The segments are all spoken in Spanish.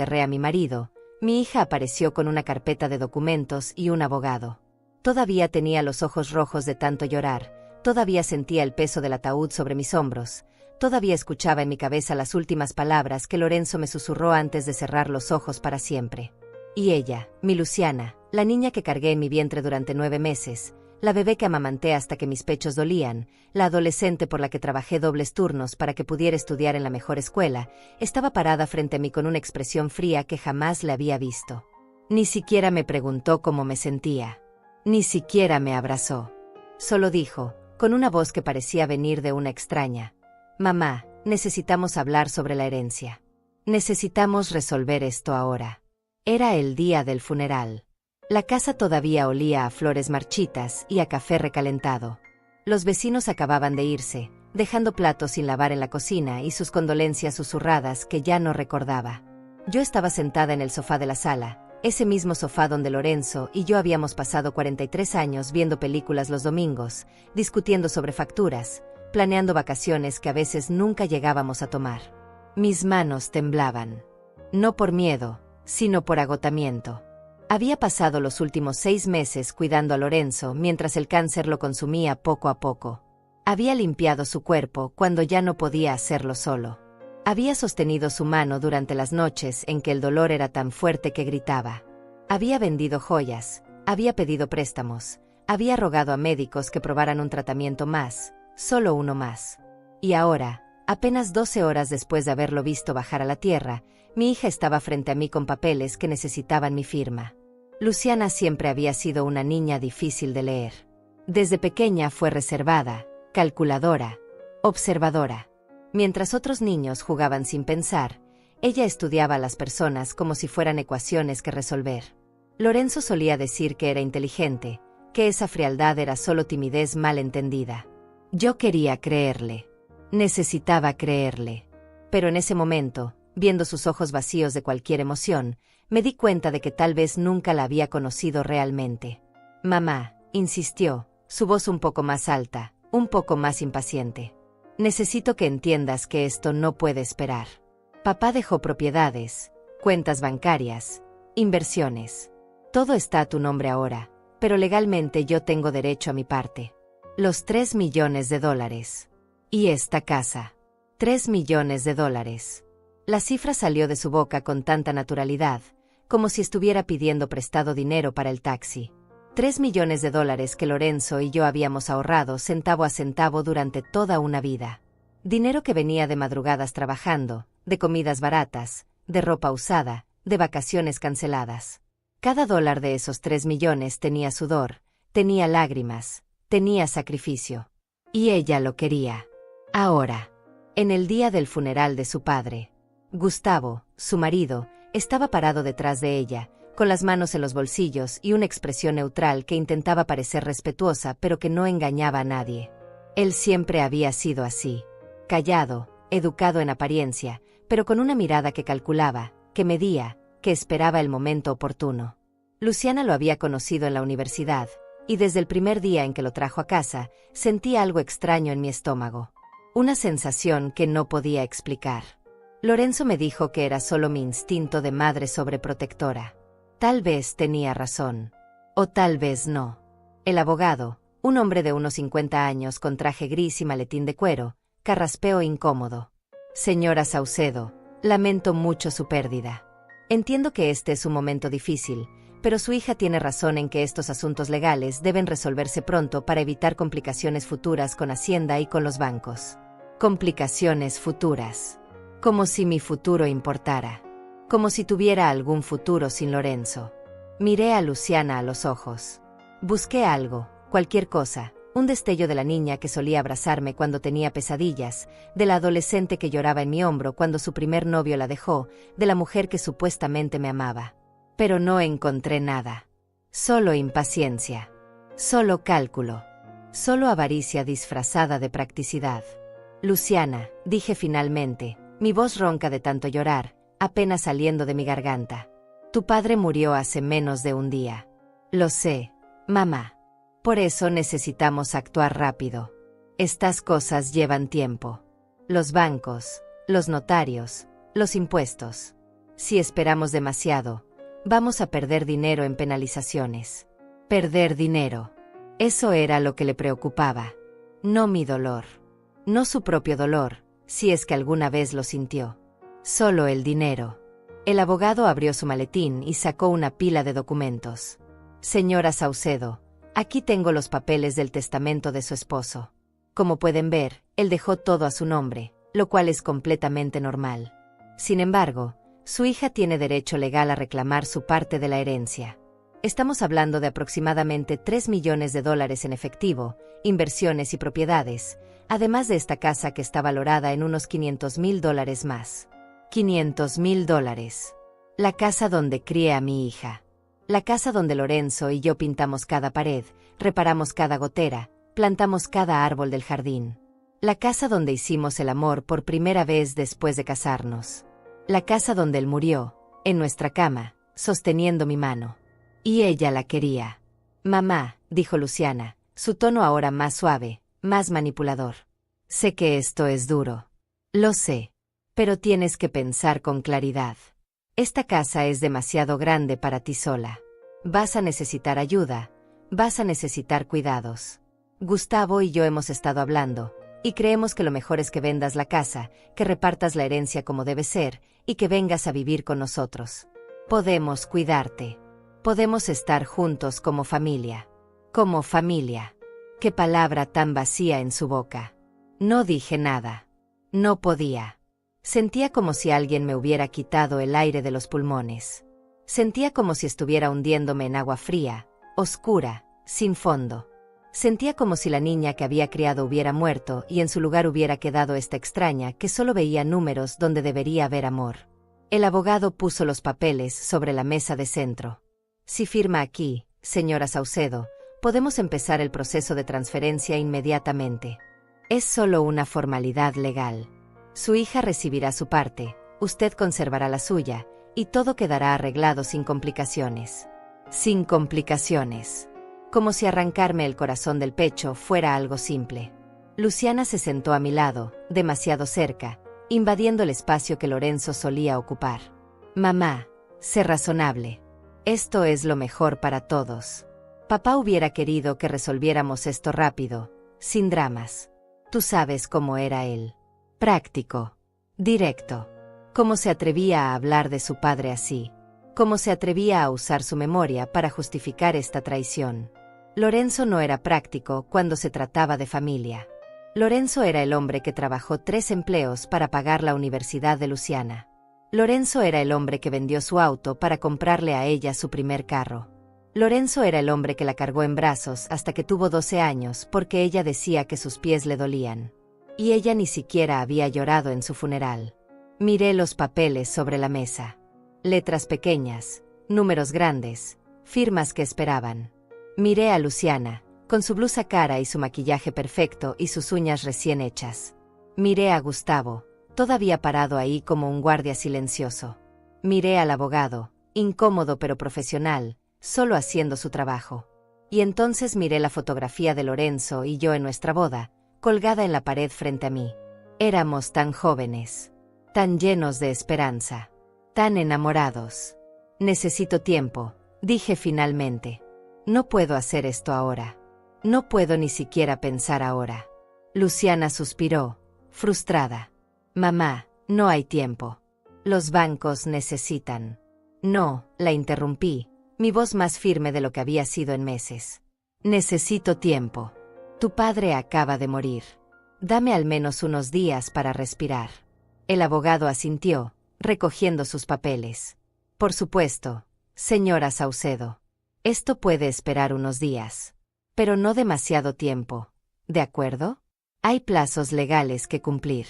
enterré a mi marido, mi hija apareció con una carpeta de documentos y un abogado. Todavía tenía los ojos rojos de tanto llorar, todavía sentía el peso del ataúd sobre mis hombros, todavía escuchaba en mi cabeza las últimas palabras que Lorenzo me susurró antes de cerrar los ojos para siempre. Y ella, mi Luciana, la niña que cargué en mi vientre durante 9 meses, la bebé que amamanté hasta que mis pechos dolían, la adolescente por la que trabajé dobles turnos para que pudiera estudiar en la mejor escuela, estaba parada frente a mí con una expresión fría que jamás le había visto. Ni siquiera me preguntó cómo me sentía. Ni siquiera me abrazó. Solo dijo, con una voz que parecía venir de una extraña: «Mamá, necesitamos hablar sobre la herencia. Necesitamos resolver esto ahora». Era el día del funeral. La casa todavía olía a flores marchitas y a café recalentado. Los vecinos acababan de irse, dejando platos sin lavar en la cocina y sus condolencias susurradas que ya no recordaba. Yo estaba sentada en el sofá de la sala, ese mismo sofá donde Lorenzo y yo habíamos pasado 43 años viendo películas los domingos, discutiendo sobre facturas, planeando vacaciones que a veces nunca llegábamos a tomar. Mis manos temblaban. No por miedo, sino por agotamiento. Había pasado los últimos 6 meses cuidando a Lorenzo mientras el cáncer lo consumía poco a poco. Había limpiado su cuerpo cuando ya no podía hacerlo solo. Había sostenido su mano durante las noches en que el dolor era tan fuerte que gritaba. Había vendido joyas, había pedido préstamos, había rogado a médicos que probaran un tratamiento más, solo uno más. Y ahora, apenas 12 horas después de haberlo visto bajar a la tierra, mi hija estaba frente a mí con papeles que necesitaban mi firma. Luciana siempre había sido una niña difícil de leer. Desde pequeña fue reservada, calculadora, observadora. Mientras otros niños jugaban sin pensar, ella estudiaba a las personas como si fueran ecuaciones que resolver. Lorenzo solía decir que era inteligente, que esa frialdad era solo timidez mal entendida. Yo quería creerle. Necesitaba creerle. Pero en ese momento, viendo sus ojos vacíos de cualquier emoción, me di cuenta de que tal vez nunca la había conocido realmente. «Mamá», insistió, su voz un poco más alta, un poco más impaciente. «Necesito que entiendas que esto no puede esperar. Papá dejó propiedades, cuentas bancarias, inversiones. Todo está a tu nombre ahora, pero legalmente yo tengo derecho a mi parte. Los $3 millones. Y esta casa. $3 millones. La cifra salió de su boca con tanta naturalidad, como si estuviera pidiendo prestado dinero para el taxi. $3 millones que Lorenzo y yo habíamos ahorrado centavo a centavo durante toda una vida. Dinero que venía de madrugadas trabajando, de comidas baratas, de ropa usada, de vacaciones canceladas. Cada dólar de esos 3 millones tenía sudor, tenía lágrimas, tenía sacrificio. Y ella lo quería. Ahora, en el día del funeral de su padre, Gustavo, su marido, estaba parado detrás de ella, con las manos en los bolsillos y una expresión neutral que intentaba parecer respetuosa pero que no engañaba a nadie. Él siempre había sido así, callado, educado en apariencia, pero con una mirada que calculaba, que medía, que esperaba el momento oportuno. Luciana lo había conocido en la universidad, y desde el primer día en que lo trajo a casa, sentía algo extraño en mi estómago. Una sensación que no podía explicar. Lorenzo me dijo que era solo mi instinto de madre sobreprotectora. Tal vez tenía razón. O tal vez no. El abogado, un hombre de unos 50 años con traje gris y maletín de cuero, carraspeó incómodo. «Señora Saucedo, lamento mucho su pérdida. Entiendo que este es un momento difícil, pero su hija tiene razón en que estos asuntos legales deben resolverse pronto para evitar complicaciones futuras con Hacienda y con los bancos». Complicaciones futuras. Como si mi futuro importara. Como si tuviera algún futuro sin Lorenzo. Miré a Luciana a los ojos. Busqué algo, cualquier cosa, un destello de la niña que solía abrazarme cuando tenía pesadillas, de la adolescente que lloraba en mi hombro cuando su primer novio la dejó, de la mujer que supuestamente me amaba. Pero no encontré nada. Solo impaciencia. Solo cálculo. Solo avaricia disfrazada de practicidad. «Luciana», dije finalmente, mi voz ronca de tanto llorar, apenas saliendo de mi garganta. «Tu padre murió hace menos de un día». «Lo sé, mamá. Por eso necesitamos actuar rápido. Estas cosas llevan tiempo. Los bancos, los notarios, los impuestos. Si esperamos demasiado, vamos a perder dinero en penalizaciones. Perder dinero. Eso era lo que le preocupaba. No mi dolor. No su propio dolor, si es que alguna vez lo sintió. Solo el dinero. El abogado abrió su maletín y sacó una pila de documentos. Señora Saucedo, aquí tengo los papeles del testamento de su esposo. Como pueden ver, él dejó todo a su nombre, lo cual es completamente normal. Sin embargo, su hija tiene derecho legal a reclamar su parte de la herencia. Estamos hablando de aproximadamente $3 millones en efectivo, inversiones y propiedades, además de esta casa que está valorada en unos $500,000 más. $500,000. La casa donde crié a mi hija. La casa donde Lorenzo y yo pintamos cada pared, reparamos cada gotera, plantamos cada árbol del jardín. La casa donde hicimos el amor por primera vez después de casarnos. La casa donde él murió, en nuestra cama, sosteniendo mi mano. Y ella la quería. Mamá, dijo Luciana, su tono ahora más suave, más manipulador. Sé que esto es duro. Lo sé. Pero tienes que pensar con claridad. Esta casa es demasiado grande para ti sola. Vas a necesitar ayuda, vas a necesitar cuidados. Gustavo y yo hemos estado hablando, y creemos que lo mejor es que vendas la casa, que repartas la herencia como debe ser, y que vengas a vivir con nosotros. Podemos cuidarte. Podemos estar juntos como familia. Como familia. Qué palabra tan vacía en su boca. No dije nada. No podía. Sentía como si alguien me hubiera quitado el aire de los pulmones. Sentía como si estuviera hundiéndome en agua fría, oscura, sin fondo. Sentía como si la niña que había criado hubiera muerto y en su lugar hubiera quedado esta extraña que solo veía números donde debería haber amor. El abogado puso los papeles sobre la mesa de centro. Si firma aquí, señora Saucedo, podemos empezar el proceso de transferencia inmediatamente. Es solo una formalidad legal. Su hija recibirá su parte, usted conservará la suya, y todo quedará arreglado sin complicaciones. Sin complicaciones. Como si arrancarme el corazón del pecho fuera algo simple. Luciana se sentó a mi lado, demasiado cerca, invadiendo el espacio que Lorenzo solía ocupar. Mamá, sé razonable. Esto es lo mejor para todos. Papá hubiera querido que resolviéramos esto rápido, sin dramas. Tú sabes cómo era él. Práctico. Directo. Cómo se atrevía a hablar de su padre así. Cómo se atrevía a usar su memoria para justificar esta traición. Lorenzo no era práctico cuando se trataba de familia. Lorenzo era el hombre que trabajó 3 empleos para pagar la universidad de Luciana. Lorenzo era el hombre que vendió su auto para comprarle a ella su primer carro. Lorenzo era el hombre que la cargó en brazos hasta que tuvo 12 años porque ella decía que sus pies le dolían. Y ella ni siquiera había llorado en su funeral. Miré los papeles sobre la mesa. Letras pequeñas, números grandes, firmas que esperaban. Miré a Luciana, con su blusa cara y su maquillaje perfecto y sus uñas recién hechas. Miré a Gustavo, todavía parado ahí como un guardia silencioso. Miré al abogado, incómodo pero profesional, solo haciendo su trabajo. Y entonces miré la fotografía de Lorenzo y yo en nuestra boda, colgada en la pared frente a mí. Éramos tan jóvenes, tan llenos de esperanza, tan enamorados. Necesito tiempo, dije finalmente. No puedo hacer esto ahora. No puedo ni siquiera pensar ahora. Luciana suspiró, frustrada. Mamá, no hay tiempo. Los bancos necesitan. No, la interrumpí, mi voz más firme de lo que había sido en meses. Necesito tiempo. Tu padre acaba de morir. Dame al menos unos días para respirar. El abogado asintió, recogiendo sus papeles. Por supuesto, señora Saucedo. Esto puede esperar unos días. Pero no demasiado tiempo. ¿De acuerdo? Hay plazos legales que cumplir.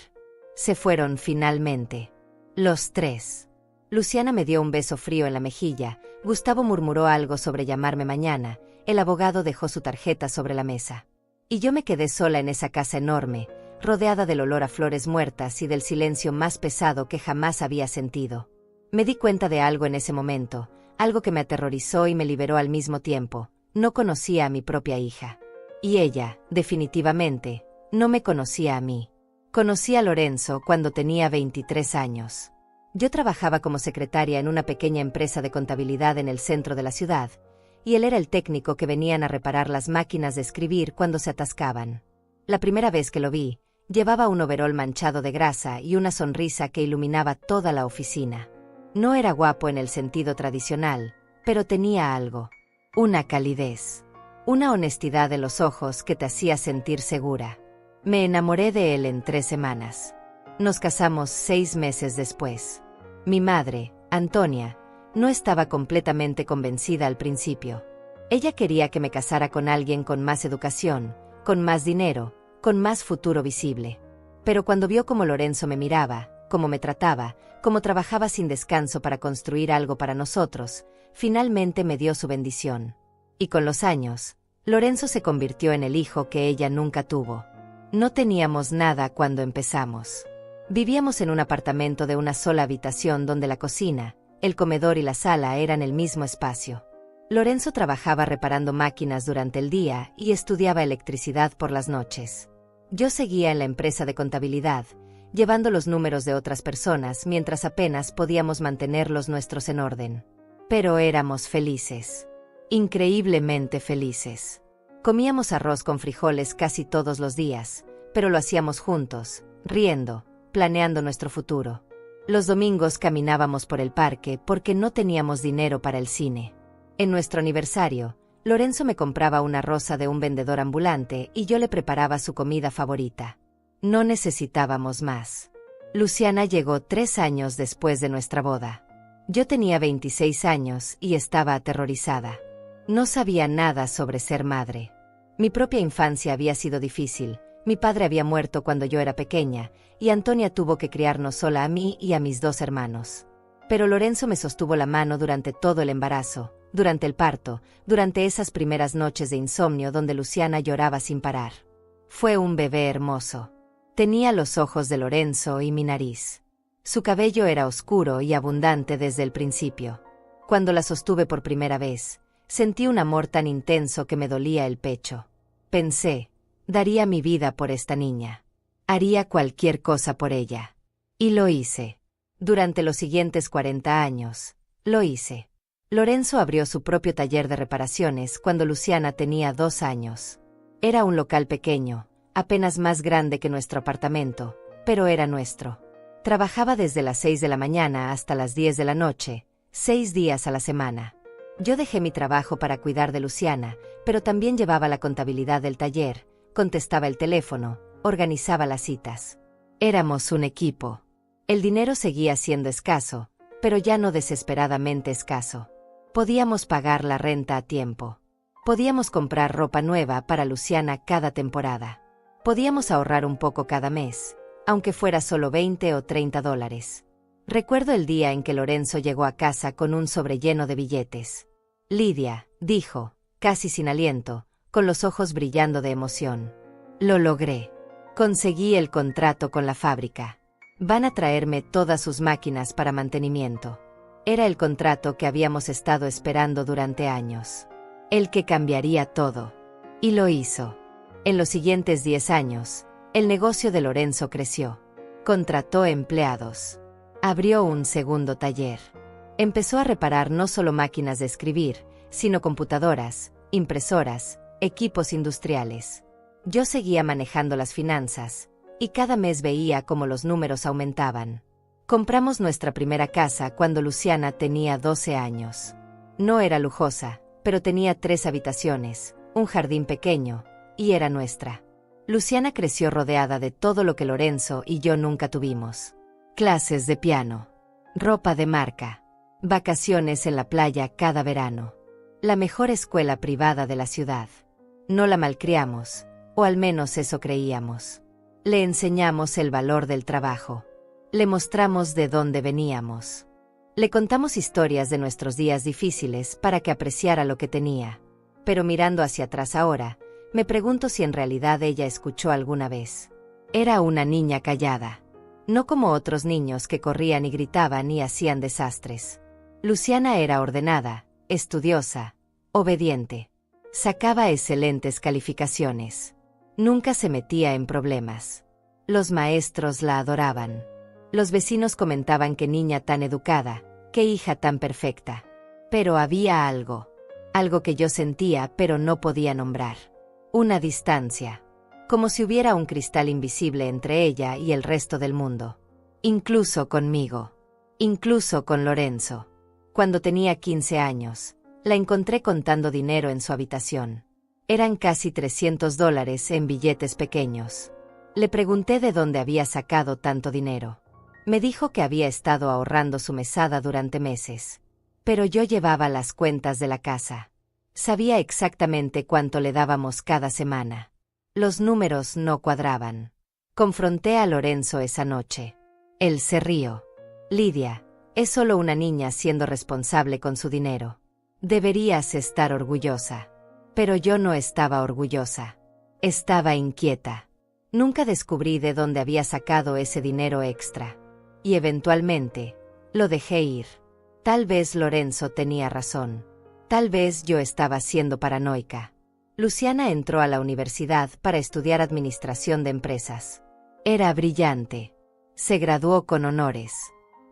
Se fueron finalmente. Los 3. Luciana me dio un beso frío en la mejilla, Gustavo murmuró algo sobre llamarme mañana, el abogado dejó su tarjeta sobre la mesa. Y yo me quedé sola en esa casa enorme, rodeada del olor a flores muertas y del silencio más pesado que jamás había sentido. Me di cuenta de algo en ese momento, algo que me aterrorizó y me liberó al mismo tiempo. No conocía a mi propia hija. Y ella, definitivamente, no me conocía a mí. Conocí a Lorenzo cuando tenía 23 años. Yo trabajaba como secretaria en una pequeña empresa de contabilidad en el centro de la ciudad, y él era el técnico que venían a reparar las máquinas de escribir cuando se atascaban. La primera vez que lo vi, llevaba un overol manchado de grasa y una sonrisa que iluminaba toda la oficina. No era guapo en el sentido tradicional, pero tenía algo. Una calidez. Una honestidad en los ojos que te hacía sentir segura. Me enamoré de él en 3 semanas. Nos casamos 6 meses después. Mi madre, Antonia, no estaba completamente convencida al principio. Ella quería que me casara con alguien con más educación, con más dinero, con más futuro visible. Pero cuando vio cómo Lorenzo me miraba, cómo me trataba, cómo trabajaba sin descanso para construir algo para nosotros, finalmente me dio su bendición. Y con los años, Lorenzo se convirtió en el hijo que ella nunca tuvo. No teníamos nada cuando empezamos. Vivíamos en un apartamento de una sola habitación donde la cocina, el comedor y la sala eran el mismo espacio. Lorenzo trabajaba reparando máquinas durante el día y estudiaba electricidad por las noches. Yo seguía en la empresa de contabilidad, llevando los números de otras personas mientras apenas podíamos mantener los nuestros en orden. Pero éramos felices. Increíblemente felices. Comíamos arroz con frijoles casi todos los días, pero lo hacíamos juntos, riendo, planeando nuestro futuro. Los domingos caminábamos por el parque porque no teníamos dinero para el cine. En nuestro aniversario, Lorenzo me compraba una rosa de un vendedor ambulante y yo le preparaba su comida favorita. No necesitábamos más. Luciana llegó 3 años después de nuestra boda. Yo tenía 26 años y estaba aterrorizada. No sabía nada sobre ser madre. Mi propia infancia había sido difícil. Mi padre había muerto cuando yo era pequeña, y Antonia tuvo que criarnos sola a mí y a mis 2 hermanos. Pero Lorenzo me sostuvo la mano durante todo el embarazo, durante el parto, durante esas primeras noches de insomnio donde Luciana lloraba sin parar. Fue un bebé hermoso. Tenía los ojos de Lorenzo y mi nariz. Su cabello era oscuro y abundante desde el principio. Cuando la sostuve por primera vez, sentí un amor tan intenso que me dolía el pecho. Pensé, daría mi vida por esta niña. Haría cualquier cosa por ella. Y lo hice. Durante los siguientes 40 años, lo hice. Lorenzo abrió su propio taller de reparaciones cuando Luciana tenía 2 años. Era un local pequeño, apenas más grande que nuestro apartamento, pero era nuestro. Trabajaba desde las 6 de la mañana hasta las 10 de la noche, 6 días a la semana. Yo dejé mi trabajo para cuidar de Luciana, pero también llevaba la contabilidad del taller, contestaba el teléfono, organizaba las citas. Éramos un equipo. El dinero seguía siendo escaso, pero ya no desesperadamente escaso. Podíamos pagar la renta a tiempo. Podíamos comprar ropa nueva para Luciana cada temporada. Podíamos ahorrar un poco cada mes, aunque fuera solo 20 o 30 dólares. Recuerdo el día en que Lorenzo llegó a casa con un sobre lleno de billetes. Lidia, dijo, casi sin aliento, con los ojos brillando de emoción. Lo logré. Conseguí el contrato con la fábrica. Van a traerme todas sus máquinas para mantenimiento. Era el contrato que habíamos estado esperando durante años. El que cambiaría todo. Y lo hizo. En los siguientes 10 años, el negocio de Lorenzo creció. Contrató empleados. Abrió un segundo taller. Empezó a reparar no solo máquinas de escribir, sino computadoras, impresoras, equipos industriales. Yo seguía manejando las finanzas, y cada mes veía cómo los números aumentaban. Compramos nuestra primera casa cuando Luciana tenía 12 años. No era lujosa, pero tenía 3 habitaciones, un jardín pequeño, y era nuestra. Luciana creció rodeada de todo lo que Lorenzo y yo nunca tuvimos. Clases de piano, ropa de marca, vacaciones en la playa cada verano. La mejor escuela privada de la ciudad. No la malcriamos, o al menos eso creíamos. Le enseñamos el valor del trabajo. Le mostramos de dónde veníamos. Le contamos historias de nuestros días difíciles para que apreciara lo que tenía. Pero mirando hacia atrás ahora, me pregunto si en realidad ella escuchó alguna vez. Era una niña callada. No como otros niños que corrían y gritaban y hacían desastres. Luciana era ordenada, estudiosa, obediente. Sacaba excelentes calificaciones. Nunca se metía en problemas. Los maestros la adoraban. Los vecinos comentaban qué niña tan educada, qué hija tan perfecta. Pero había algo que yo sentía pero no podía nombrar. Una distancia. Como si hubiera un cristal invisible entre ella y el resto del mundo. Incluso conmigo. Incluso con Lorenzo. Cuando tenía 15 años, la encontré contando dinero en su habitación. Eran casi $300 en billetes pequeños. Le pregunté de dónde había sacado tanto dinero. Me dijo que había estado ahorrando su mesada durante meses. Pero yo llevaba las cuentas de la casa. Sabía exactamente cuánto le dábamos cada semana. Los números no cuadraban. Confronté a Lorenzo esa noche. Él se rió. Lidia, es solo una niña siendo responsable con su dinero. Deberías estar orgullosa. Pero yo no estaba orgullosa. Estaba inquieta. Nunca descubrí de dónde había sacado ese dinero extra. Y eventualmente, lo dejé ir. Tal vez Lorenzo tenía razón. Tal vez yo estaba siendo paranoica. Luciana entró a la universidad para estudiar administración de empresas. Era brillante. Se graduó con honores.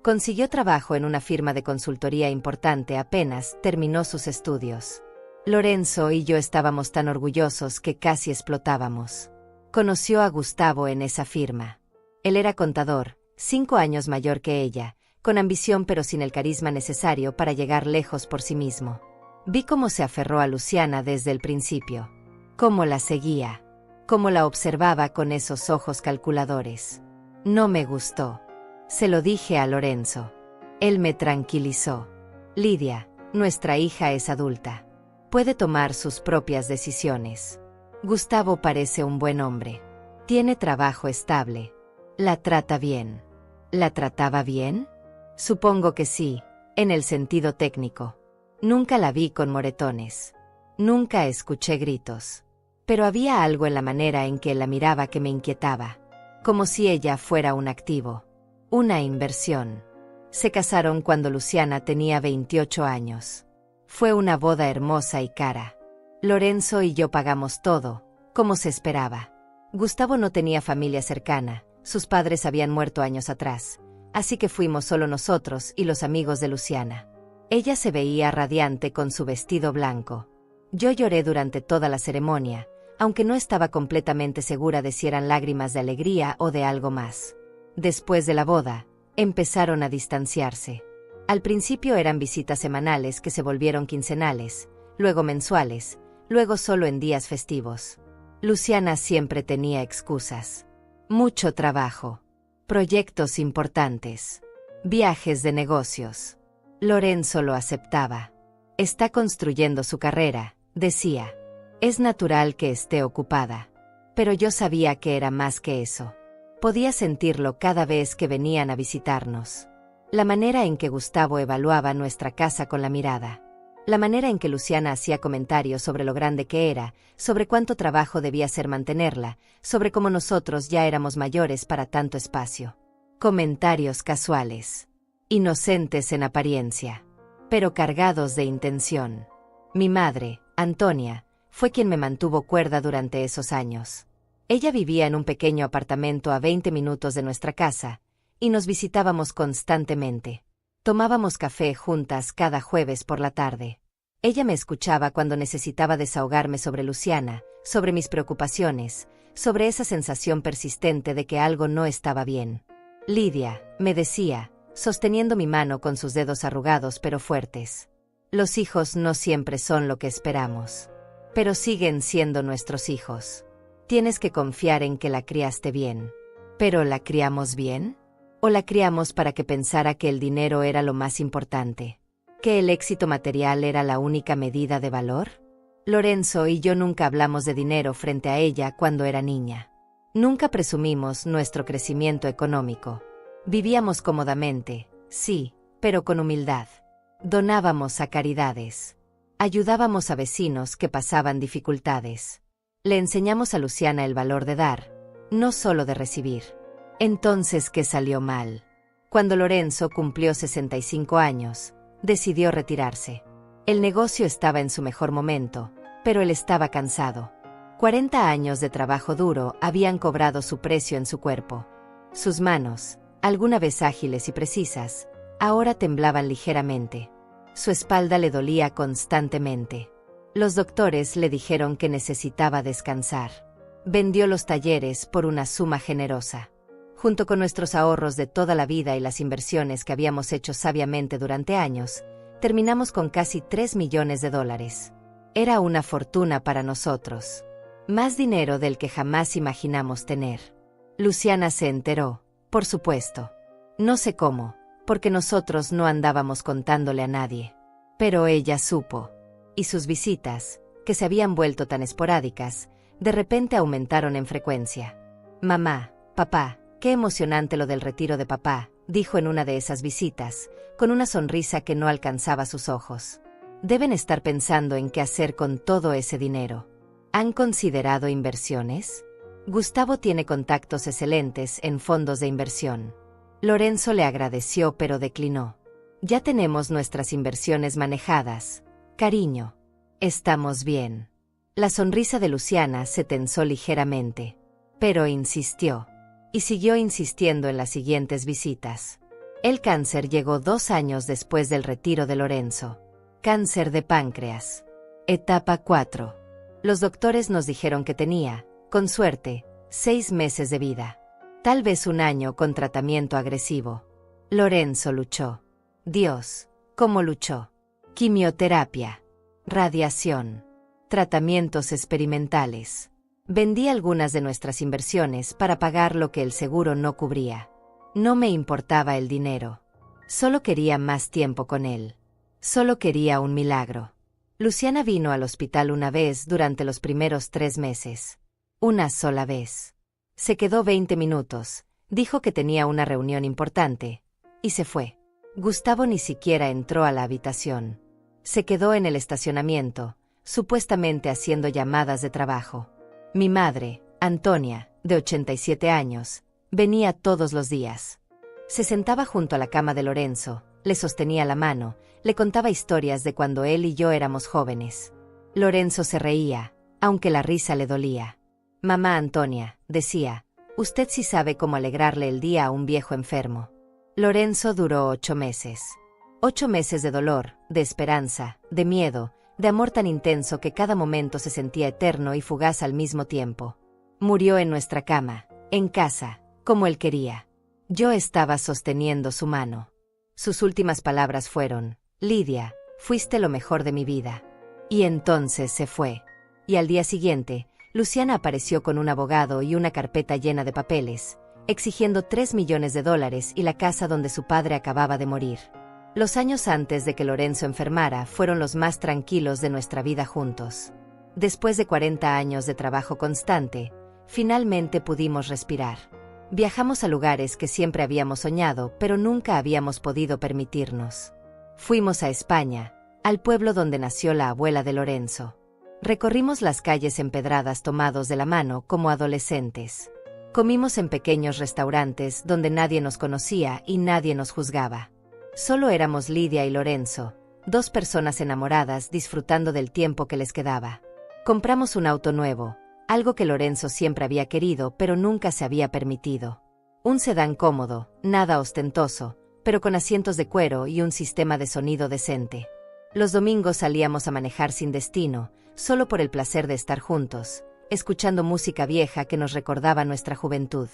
Consiguió trabajo en una firma de consultoría importante apenas terminó sus estudios. Lorenzo y yo estábamos tan orgullosos que casi explotábamos. Conoció a Gustavo en esa firma. Él era contador, 5 años mayor que ella, con ambición pero sin el carisma necesario para llegar lejos por sí mismo. Vi cómo se aferró a Luciana desde el principio. Cómo la seguía. Cómo la observaba con esos ojos calculadores. No me gustó. Se lo dije a Lorenzo. Él me tranquilizó. Lidia, nuestra hija es adulta. Puede tomar sus propias decisiones. Gustavo parece un buen hombre. Tiene trabajo estable. La trata bien. ¿La trataba bien? Supongo que sí, en el sentido técnico. Nunca la vi con moretones. Nunca escuché gritos. Pero había algo en la manera en que la miraba que me inquietaba. Como si ella fuera un activo. Una inversión. Se casaron cuando Luciana tenía 28 años. Fue una boda hermosa y cara. Lorenzo y yo pagamos todo, como se esperaba. Gustavo no tenía familia cercana, sus padres habían muerto años atrás, así que fuimos solo nosotros y los amigos de Luciana. Ella se veía radiante con su vestido blanco. Yo lloré durante toda la ceremonia, aunque no estaba completamente segura de si eran lágrimas de alegría o de algo más. Después de la boda, empezaron a distanciarse. Al principio eran visitas semanales que se volvieron quincenales, luego mensuales, luego solo en días festivos. Luciana siempre tenía excusas. Mucho trabajo. Proyectos importantes. Viajes de negocios. Lorenzo lo aceptaba. Está construyendo su carrera, decía. Es natural que esté ocupada. Pero yo sabía que era más que eso. Podía sentirlo cada vez que venían a visitarnos. La manera en que Gustavo evaluaba nuestra casa con la mirada. La manera en que Luciana hacía comentarios sobre lo grande que era, sobre cuánto trabajo debía ser mantenerla, sobre cómo nosotros ya éramos mayores para tanto espacio. Comentarios casuales. Inocentes en apariencia. Pero cargados de intención. Mi madre, Antonia, fue quien me mantuvo cuerda durante esos años. Ella vivía en un pequeño apartamento a 20 minutos de nuestra casa, y nos visitábamos constantemente. Tomábamos café juntas cada jueves por la tarde. Ella me escuchaba cuando necesitaba desahogarme sobre Luciana, sobre mis preocupaciones, sobre esa sensación persistente de que algo no estaba bien. Lidia, me decía, sosteniendo mi mano con sus dedos arrugados pero fuertes. Los hijos no siempre son lo que esperamos. Pero siguen siendo nuestros hijos. Tienes que confiar en que la criaste bien. ¿Pero la criamos bien? ¿O la criamos para que pensara que el dinero era lo más importante? ¿Que el éxito material era la única medida de valor? Lorenzo y yo nunca hablamos de dinero frente a ella cuando era niña. Nunca presumimos nuestro crecimiento económico. Vivíamos cómodamente, sí, pero con humildad. Donábamos a caridades. Ayudábamos a vecinos que pasaban dificultades. Le enseñamos a Luciana el valor de dar, no solo de recibir. Entonces, ¿qué salió mal? Cuando Lorenzo cumplió 65 años, decidió retirarse. El negocio estaba en su mejor momento, pero él estaba cansado. 40 años de trabajo duro habían cobrado su precio en su cuerpo. Sus manos, alguna vez ágiles y precisas, ahora temblaban ligeramente. Su espalda le dolía constantemente. Los doctores le dijeron que necesitaba descansar. Vendió los talleres por una suma generosa. Junto con nuestros ahorros de toda la vida y las inversiones que habíamos hecho sabiamente durante años, terminamos con casi $3 millones. Era una fortuna para nosotros. Más dinero del que jamás imaginamos tener. Luciana se enteró, por supuesto. No sé cómo, porque nosotros no andábamos contándole a nadie. Pero ella supo. Y sus visitas, que se habían vuelto tan esporádicas, de repente aumentaron en frecuencia. Mamá, papá, qué emocionante lo del retiro de papá, dijo en una de esas visitas, con una sonrisa que no alcanzaba sus ojos. Deben estar pensando en qué hacer con todo ese dinero. ¿Han considerado inversiones? Gustavo tiene contactos excelentes en fondos de inversión. Lorenzo le agradeció pero declinó. Ya tenemos nuestras inversiones manejadas, cariño. Estamos bien. La sonrisa de Luciana se tensó ligeramente. Pero insistió. Y siguió insistiendo en las siguientes visitas. El cáncer llegó 2 años después del retiro de Lorenzo. Cáncer de páncreas. Etapa 4. Los doctores nos dijeron que tenía, con suerte, 6 meses de vida. Tal vez 1 año con tratamiento agresivo. Lorenzo luchó. Dios, ¿cómo luchó? Quimioterapia. Radiación. Tratamientos experimentales. Vendí algunas de nuestras inversiones para pagar lo que el seguro no cubría. No me importaba el dinero. Solo quería más tiempo con él. Solo quería un milagro. Luciana vino al hospital una vez durante los primeros 3 meses. Una sola vez. Se quedó 20 minutos, dijo que tenía una reunión importante, y se fue. Gustavo ni siquiera entró a la habitación. Se quedó en el estacionamiento, supuestamente haciendo llamadas de trabajo. Mi madre, Antonia, de 87 años, venía todos los días. Se sentaba junto a la cama de Lorenzo, le sostenía la mano, le contaba historias de cuando él y yo éramos jóvenes. Lorenzo se reía, aunque la risa le dolía. Mamá Antonia, decía, usted sí sabe cómo alegrarle el día a un viejo enfermo. Lorenzo duró 8 meses. 8 meses de dolor, de esperanza, de miedo, de amor tan intenso que cada momento se sentía eterno y fugaz al mismo tiempo. Murió en nuestra cama, en casa, como él quería. Yo estaba sosteniendo su mano. Sus últimas palabras fueron, Lidia, fuiste lo mejor de mi vida. Y entonces se fue. Y al día siguiente, Luciana apareció con un abogado y una carpeta llena de papeles, exigiendo $3 millones y la casa donde su padre acababa de morir. Los años antes de que Lorenzo enfermara fueron los más tranquilos de nuestra vida juntos. Después de 40 años de trabajo constante, finalmente pudimos respirar. Viajamos a lugares que siempre habíamos soñado, pero nunca habíamos podido permitirnos. Fuimos a España, al pueblo donde nació la abuela de Lorenzo. Recorrimos las calles empedradas tomados de la mano como adolescentes. Comimos en pequeños restaurantes donde nadie nos conocía y nadie nos juzgaba. Solo éramos Lidia y Lorenzo, 2 personas enamoradas disfrutando del tiempo que les quedaba. Compramos un auto nuevo, algo que Lorenzo siempre había querido pero nunca se había permitido. Un sedán cómodo, nada ostentoso, pero con asientos de cuero y un sistema de sonido decente. Los domingos salíamos a manejar sin destino, solo por el placer de estar juntos, escuchando música vieja que nos recordaba nuestra juventud.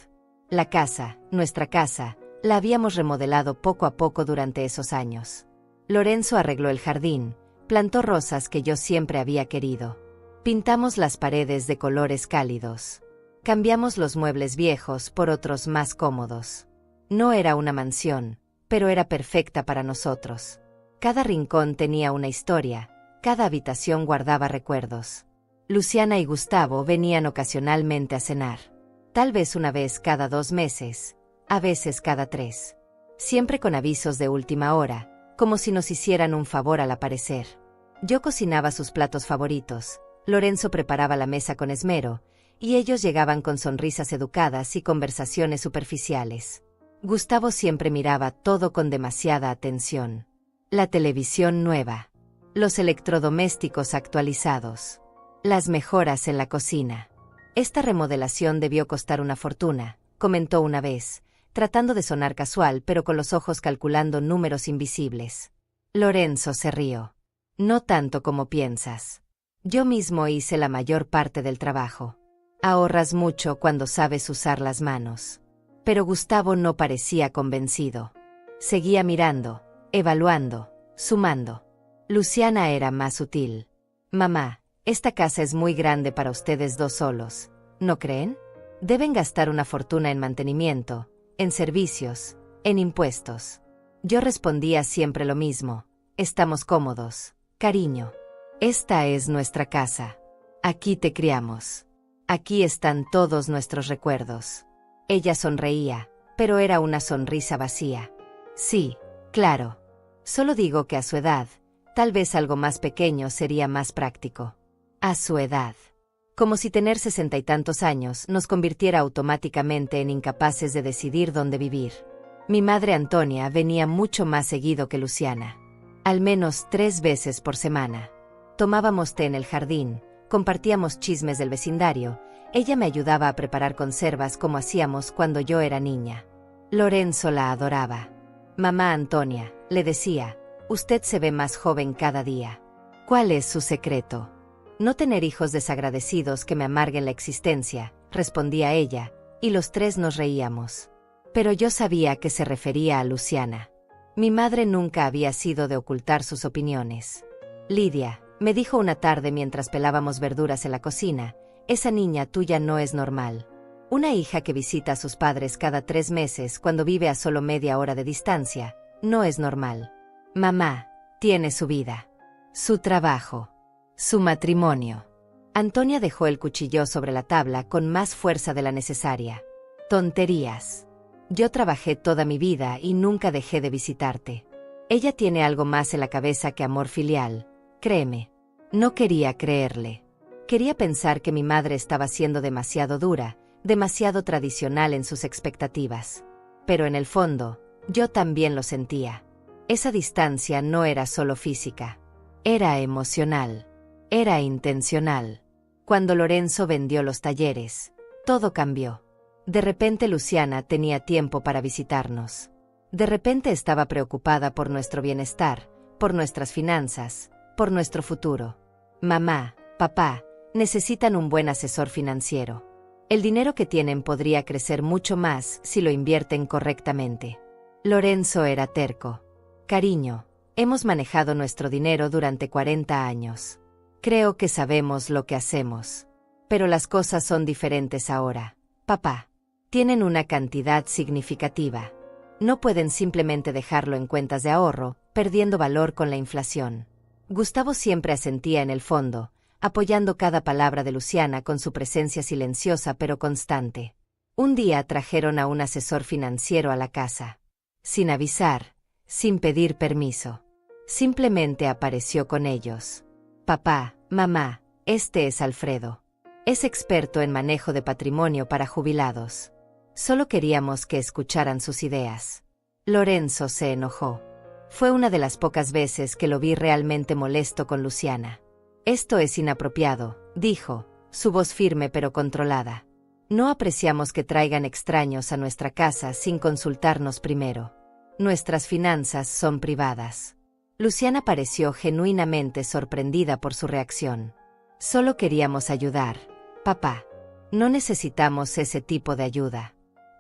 La casa, nuestra casa, la habíamos remodelado poco a poco durante esos años. Lorenzo arregló el jardín, plantó rosas que yo siempre había querido. Pintamos las paredes de colores cálidos. Cambiamos los muebles viejos por otros más cómodos. No era una mansión, pero era perfecta para nosotros. Cada rincón tenía una historia, cada habitación guardaba recuerdos. Luciana y Gustavo venían ocasionalmente a cenar. Tal vez una vez cada 2 meses, a veces cada 3. Siempre con avisos de última hora, como si nos hicieran un favor al aparecer. Yo cocinaba sus platos favoritos, Lorenzo preparaba la mesa con esmero, y ellos llegaban con sonrisas educadas y conversaciones superficiales. Gustavo siempre miraba todo con demasiada atención. La televisión nueva. Los electrodomésticos actualizados. Las mejoras en la cocina. Esta remodelación debió costar una fortuna, comentó una vez, tratando de sonar casual pero con los ojos calculando números invisibles. Lorenzo se rió. No tanto como piensas. Yo mismo hice la mayor parte del trabajo. Ahorras mucho cuando sabes usar las manos. Pero Gustavo no parecía convencido. Seguía mirando, evaluando, sumando. Luciana era más sutil. Mamá, esta casa es muy grande para ustedes dos solos, ¿no creen? Deben gastar una fortuna en mantenimiento, en servicios, en impuestos. Yo respondía siempre lo mismo. Estamos cómodos, cariño. Esta es nuestra casa. Aquí te criamos. Aquí están todos nuestros recuerdos. Ella sonreía, pero era una sonrisa vacía. Sí, claro. Solo digo que a su edad, tal vez algo más pequeño sería más práctico. A su edad. Como si tener 60 y tantos años nos convirtiera automáticamente en incapaces de decidir dónde vivir. Mi madre Antonia venía mucho más seguido que Luciana. Al menos 3 veces por semana. Tomábamos té en el jardín, compartíamos chismes del vecindario, ella me ayudaba a preparar conservas como hacíamos cuando yo era niña. Lorenzo la adoraba. Mamá Antonia, le decía, usted se ve más joven cada día. ¿Cuál es su secreto? No tener hijos desagradecidos que me amarguen la existencia, respondía ella, y los 3 nos reíamos. Pero yo sabía que se refería a Luciana. Mi madre nunca había sido de ocultar sus opiniones. Lidia, me dijo una tarde mientras pelábamos verduras en la cocina, esa niña tuya no es normal. Una hija que visita a sus padres cada 3 meses cuando vive a solo media hora de distancia, no es normal. Mamá, tiene su vida, su trabajo, su matrimonio. Antonia dejó el cuchillo sobre la tabla con más fuerza de la necesaria. Tonterías. Yo trabajé toda mi vida y nunca dejé de visitarte. Ella tiene algo más en la cabeza que amor filial, créeme. No quería creerle. Quería pensar que mi madre estaba siendo demasiado dura, demasiado tradicional en sus expectativas. Pero en el fondo, yo también lo sentía. Esa distancia no era solo física. Era emocional. Era intencional. Cuando Lorenzo vendió los talleres, todo cambió. De repente Luciana tenía tiempo para visitarnos. De repente estaba preocupada por nuestro bienestar, por nuestras finanzas, por nuestro futuro. Mamá, papá, necesitan un buen asesor financiero. El dinero que tienen podría crecer mucho más si lo invierten correctamente. Lorenzo era terco. Cariño, hemos manejado nuestro dinero durante 40 años. Creo que sabemos lo que hacemos. Pero las cosas son diferentes ahora. Papá. Tienen una cantidad significativa. No pueden simplemente dejarlo en cuentas de ahorro, perdiendo valor con la inflación. Gustavo siempre asentía en el fondo, apoyando cada palabra de Luciana con su presencia silenciosa pero constante. Un día trajeron a un asesor financiero a la casa. Sin avisar, sin pedir permiso. Simplemente apareció con ellos. Papá, mamá, este es Alfredo. Es experto en manejo de patrimonio para jubilados. Solo queríamos que escucharan sus ideas. Lorenzo se enojó. Fue una de las pocas veces que lo vi realmente molesto con Luciana. Esto es inapropiado, dijo, su voz firme pero controlada. No apreciamos que traigan extraños a nuestra casa sin consultarnos primero. Nuestras finanzas son privadas. Luciana pareció genuinamente sorprendida por su reacción. Solo queríamos ayudar, papá. No necesitamos ese tipo de ayuda.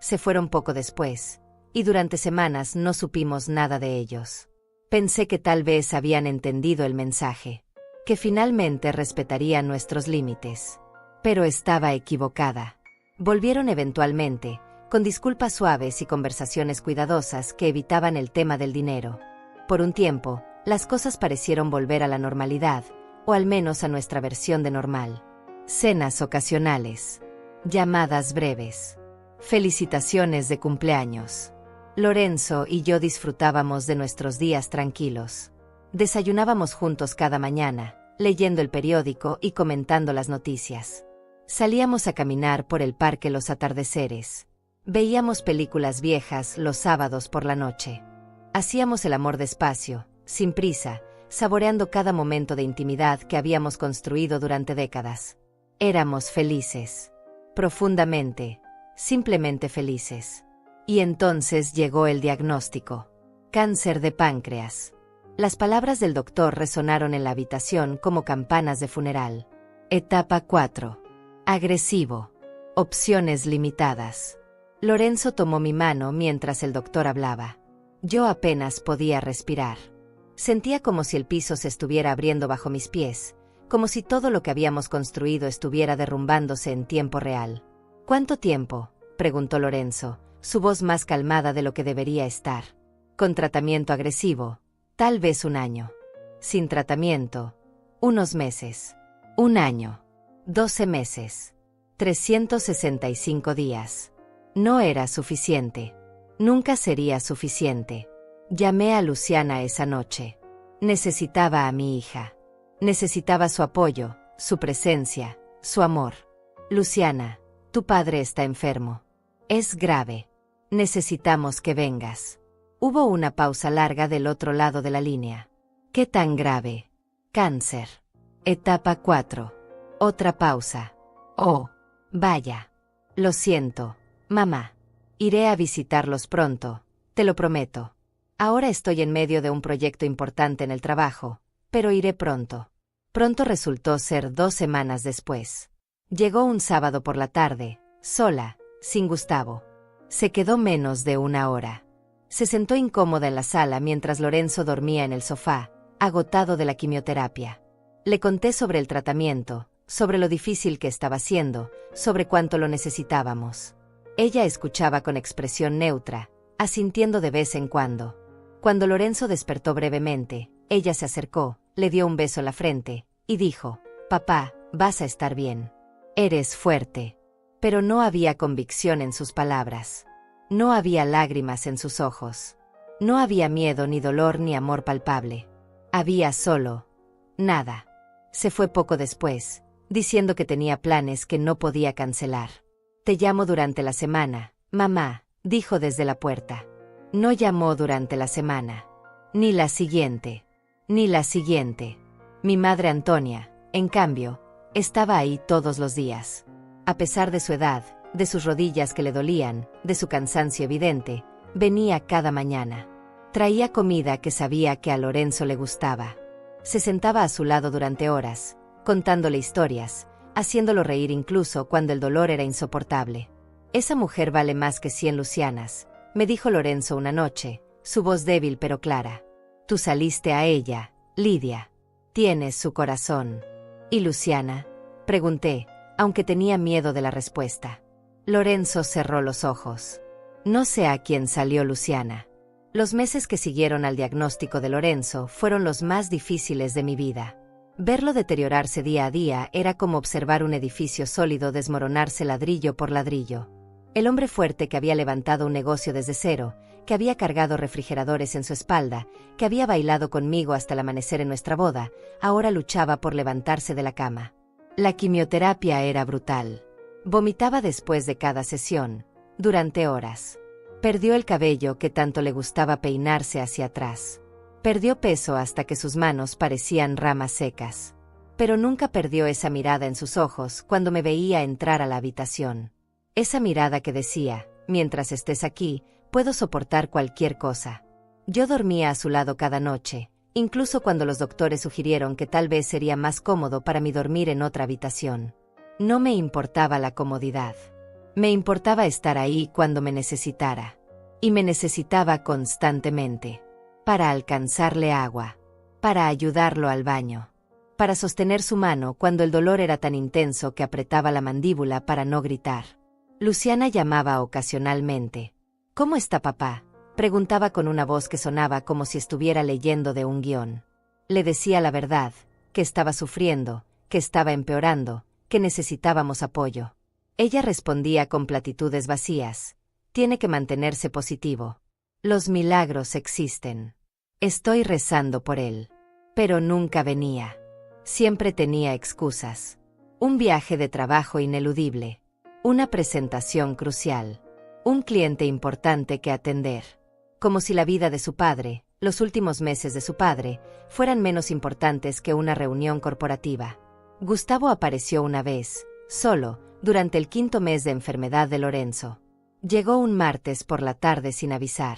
Se fueron poco después, y durante semanas no supimos nada de ellos. Pensé que tal vez habían entendido el mensaje, que finalmente respetarían nuestros límites. Pero estaba equivocada. Volvieron eventualmente, con disculpas suaves y conversaciones cuidadosas que evitaban el tema del dinero. Por un tiempo, las cosas parecieron volver a la normalidad, o al menos a nuestra versión de normal. Cenas ocasionales. Llamadas breves. Felicitaciones de cumpleaños. Lorenzo y yo disfrutábamos de nuestros días tranquilos. Desayunábamos juntos cada mañana, leyendo el periódico y comentando las noticias. Salíamos a caminar por el parque los atardeceres. Veíamos películas viejas los sábados por la noche. Hacíamos el amor despacio, sin prisa, saboreando cada momento de intimidad que habíamos construido durante décadas. Éramos felices. Profundamente, simplemente felices. Y entonces llegó el diagnóstico. Cáncer de páncreas. Las palabras del doctor resonaron en la habitación como campanas de funeral. Etapa 4. Agresivo. Opciones limitadas. Lorenzo tomó mi mano mientras el doctor hablaba. Yo apenas podía respirar. Sentía como si el piso se estuviera abriendo bajo mis pies, como si todo lo que habíamos construido estuviera derrumbándose en tiempo real. ¿Cuánto tiempo?, preguntó Lorenzo, su voz más calmada de lo que debería estar. Con tratamiento agresivo, tal vez 1 año. Sin tratamiento, unos meses. 1 año. 12 meses. 365 días. No era suficiente. Nunca sería suficiente. Llamé a Luciana esa noche. Necesitaba a mi hija. Necesitaba su apoyo, su presencia, su amor. Luciana, tu padre está enfermo. Es grave. Necesitamos que vengas. Hubo una pausa larga del otro lado de la línea. ¿Qué tan grave? Cáncer. Etapa 4. Otra pausa. Oh, vaya. Lo siento, mamá. Iré a visitarlos pronto, te lo prometo. Ahora estoy en medio de un proyecto importante en el trabajo, pero iré pronto. Pronto resultó ser 2 semanas después. Llegó un sábado por la tarde, sola, sin Gustavo. Se quedó menos de 1 hora. Se sentó incómoda en la sala mientras Lorenzo dormía en el sofá, agotado de la quimioterapia. Le conté sobre el tratamiento, sobre lo difícil que estaba siendo, sobre cuánto lo necesitábamos. Ella escuchaba con expresión neutra, asintiendo de vez en cuando. Cuando Lorenzo despertó brevemente, ella se acercó, le dio un beso en la frente, y dijo: «Papá, vas a estar bien. Eres fuerte». Pero no había convicción en sus palabras. No había lágrimas en sus ojos. No había miedo, ni dolor, ni amor palpable. Había solo nada. Se fue poco después, diciendo que tenía planes que no podía cancelar. «Te llamo durante la semana, mamá», dijo desde la puerta. No llamó durante la semana. Ni la siguiente. Ni la siguiente. Mi madre Antonia, en cambio, estaba ahí todos los días. A pesar de su edad, de sus rodillas que le dolían, de su cansancio evidente, venía cada mañana. Traía comida que sabía que a Lorenzo le gustaba. Se sentaba a su lado durante horas, contándole historias, haciéndolo reír incluso cuando el dolor era insoportable. «Esa mujer vale más que 100 Lucianas», me dijo Lorenzo una noche, su voz débil pero clara. «Tú saliste a ella, Lidia. Tienes su corazón». «¿Y Luciana?», pregunté, aunque tenía miedo de la respuesta. Lorenzo cerró los ojos. No sé a quién salió Luciana. Los meses que siguieron al diagnóstico de Lorenzo fueron los más difíciles de mi vida. Verlo deteriorarse día a día era como observar un edificio sólido desmoronarse ladrillo por ladrillo. El hombre fuerte que había levantado un negocio desde cero, que había cargado refrigeradores en su espalda, que había bailado conmigo hasta el amanecer en nuestra boda, ahora luchaba por levantarse de la cama. La quimioterapia era brutal. Vomitaba después de cada sesión, durante horas. Perdió el cabello que tanto le gustaba peinarse hacia atrás. Perdió peso hasta que sus manos parecían ramas secas. Pero nunca perdió esa mirada en sus ojos cuando me veía entrar a la habitación. Esa mirada que decía: «Mientras estés aquí, puedo soportar cualquier cosa». Yo dormía a su lado cada noche, incluso cuando los doctores sugirieron que tal vez sería más cómodo para mí dormir en otra habitación. No me importaba la comodidad. Me importaba estar ahí cuando me necesitara. Y me necesitaba constantemente. Para alcanzarle agua. Para ayudarlo al baño. Para sostener su mano cuando el dolor era tan intenso que apretaba la mandíbula para no gritar. Luciana llamaba ocasionalmente. «¿Cómo está papá?», preguntaba con una voz que sonaba como si estuviera leyendo de un guión. Le decía la verdad, que estaba sufriendo, que estaba empeorando, que necesitábamos apoyo. Ella respondía con platitudes vacías. «Tiene que mantenerse positivo. Los milagros existen. Estoy rezando por él». Pero nunca venía. Siempre tenía excusas. Un viaje de trabajo ineludible. Una presentación crucial. Un cliente importante que atender. Como si la vida de su padre, los últimos meses de su padre, fueran menos importantes que una reunión corporativa. Gustavo apareció una vez, solo, durante el 5.º mes de enfermedad de Lorenzo. Llegó un martes por la tarde sin avisar.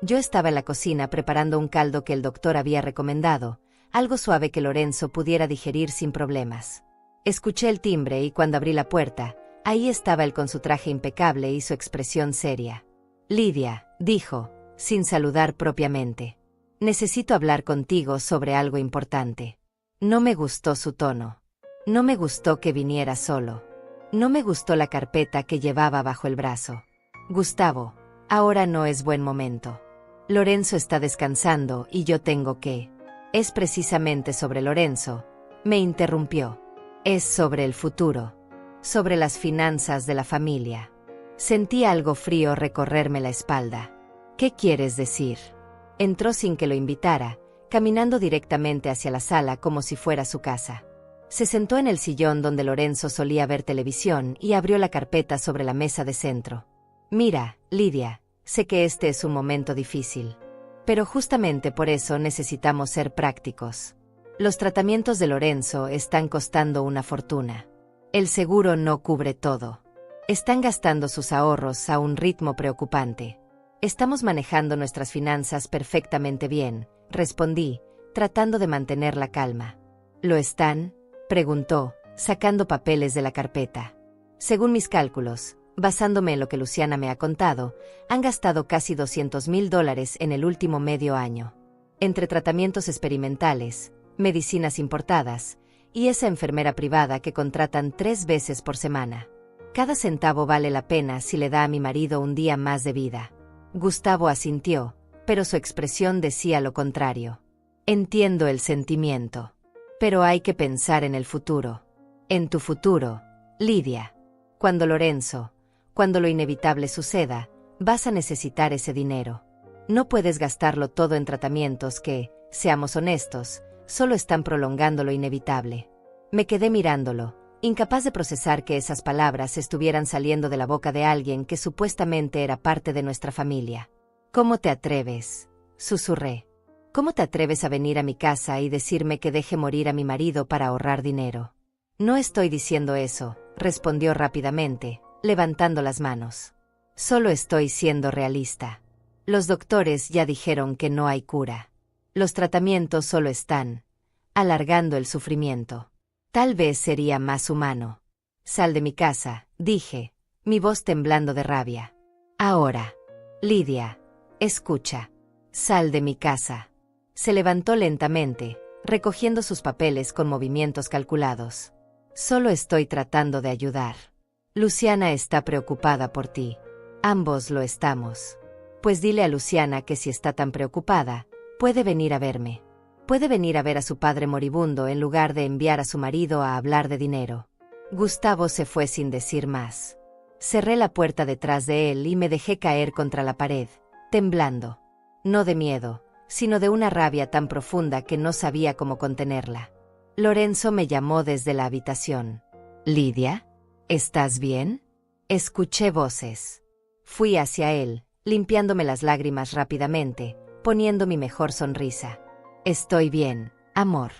Yo estaba en la cocina preparando un caldo que el doctor había recomendado, algo suave que Lorenzo pudiera digerir sin problemas. Escuché el timbre y cuando abrí la puerta, ahí estaba él con su traje impecable y su expresión seria. «Lidia», dijo, sin saludar propiamente. «Necesito hablar contigo sobre algo importante». No me gustó su tono. No me gustó que viniera solo. No me gustó la carpeta que llevaba bajo el brazo. «Gustavo, ahora no es buen momento. Lorenzo está descansando y yo tengo que». «Es precisamente sobre Lorenzo», me interrumpió. «Es sobre el futuro. Sobre las finanzas de la familia». Sentí algo frío recorrerme la espalda. «¿Qué quieres decir?». Entró sin que lo invitara, caminando directamente hacia la sala como si fuera su casa. Se sentó en el sillón donde Lorenzo solía ver televisión y abrió la carpeta sobre la mesa de centro. «Mira, Lidia, sé que este es un momento difícil. Pero justamente por eso necesitamos ser prácticos. Los tratamientos de Lorenzo están costando una fortuna. El seguro no cubre todo. Están gastando sus ahorros a un ritmo preocupante. Estamos manejando nuestras finanzas perfectamente bien», respondí, tratando de mantener la calma. «¿Lo están?», preguntó, sacando papeles de la carpeta. «Según mis cálculos, basándome en lo que Luciana me ha contado, han gastado casi $200,000 en el último medio año. Entre tratamientos experimentales, medicinas importadas, y esa enfermera privada que contratan 3 veces por semana. Cada centavo vale la pena si le da a mi marido un día más de vida». Gustavo asintió, pero su expresión decía lo contrario. «Entiendo el sentimiento. Pero hay que pensar en el futuro. En tu futuro, Lidia. Cuando lo inevitable suceda, vas a necesitar ese dinero. No puedes gastarlo todo en tratamientos que, seamos honestos, solo están prolongando lo inevitable». Me quedé mirándolo, incapaz de procesar que esas palabras estuvieran saliendo de la boca de alguien que supuestamente era parte de nuestra familia. «¿Cómo te atreves?», susurré. «¿Cómo te atreves a venir a mi casa y decirme que deje morir a mi marido para ahorrar dinero?». «No estoy diciendo eso», respondió rápidamente, levantando las manos. «Solo estoy siendo realista. Los doctores ya dijeron que no hay cura. Los tratamientos solo están alargando el sufrimiento. Tal vez sería más humano». «Sal de mi casa», dije, mi voz temblando de rabia. «Ahora. Lidia, escucha. Sal de mi casa». Se levantó lentamente, recogiendo sus papeles con movimientos calculados. «Solo estoy tratando de ayudar. Luciana está preocupada por ti. Ambos lo estamos. Pues dile a Luciana que si está tan preocupada, puede venir a verme. Puede venir a ver a su padre moribundo en lugar de enviar a su marido a hablar de dinero». Gustavo se fue sin decir más. Cerré la puerta detrás de él y me dejé caer contra la pared, temblando. No de miedo, sino de una rabia tan profunda que no sabía cómo contenerla. Lorenzo me llamó desde la habitación. «Lidia, ¿estás bien?». Escuché voces. Fui hacia él, limpiándome las lágrimas rápidamente, poniendo mi mejor sonrisa. «Estoy bien, amor».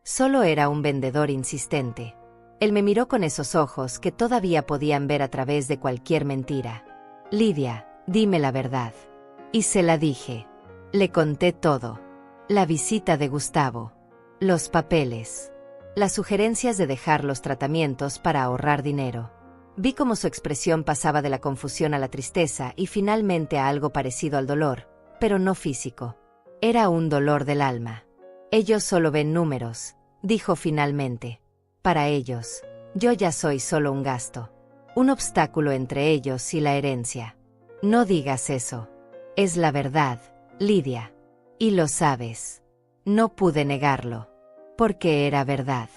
Solo era un vendedor insistente. Él me miró con esos ojos que todavía podían ver a través de cualquier mentira. «Lidia, dime la verdad». Y se la dije. Le conté todo. La visita de Gustavo. Los papeles. Las sugerencias de dejar los tratamientos para ahorrar dinero. Vi cómo su expresión pasaba de la confusión a la tristeza y finalmente a algo parecido al dolor, pero no físico. Era un dolor del alma. «Ellos solo ven números», dijo finalmente. «Para ellos, yo ya soy solo un gasto. Un obstáculo entre ellos y la herencia». «No digas eso. Es la verdad, Lidia. Y lo sabes». No pude negarlo. Porque era verdad.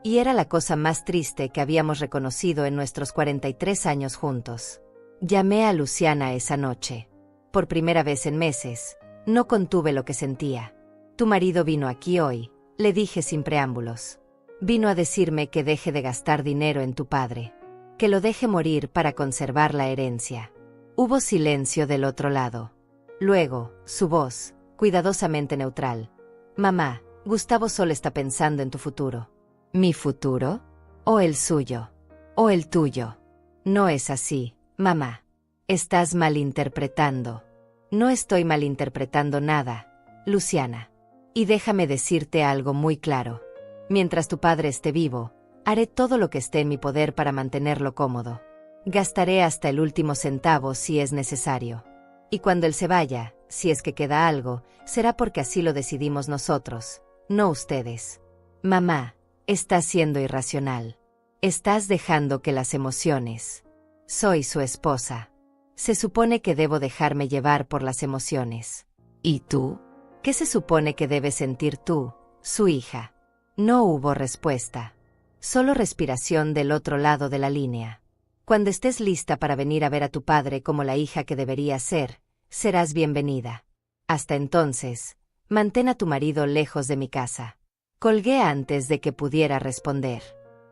Y era la cosa más triste que habíamos reconocido en nuestros 43 años juntos. Llamé a Luciana esa noche. Por primera vez en meses, no contuve lo que sentía. «Tu marido vino aquí hoy», le dije sin preámbulos. «Vino a decirme que deje de gastar dinero en tu padre. Que lo deje morir para conservar la herencia». Hubo silencio del otro lado. Luego, su voz, cuidadosamente neutral. «Mamá, Gustavo solo está pensando en tu futuro». «¿Mi futuro? ¿O el suyo? ¿O el tuyo?». «No es así, mamá. Estás malinterpretando. No estoy malinterpretando nada, Luciana. Y déjame decirte algo muy claro. Mientras tu padre esté vivo, haré todo lo que esté en mi poder para mantenerlo cómodo. Gastaré hasta el último centavo si es necesario. Y cuando él se vaya, si es que queda algo, será porque así lo decidimos nosotros, no ustedes. Mamá, estás siendo irracional. Estás dejando que las emociones. Soy su esposa. Se supone que debo dejarme llevar por las emociones. ¿Y tú? ¿Qué se supone que debes sentir tú, su hija? No hubo respuesta. Solo respiración del otro lado de la línea. Cuando estés lista para venir a ver a tu padre como la hija que debería ser, serás bienvenida. Hasta entonces, mantén a tu marido lejos de mi casa. Colgué antes de que pudiera responder.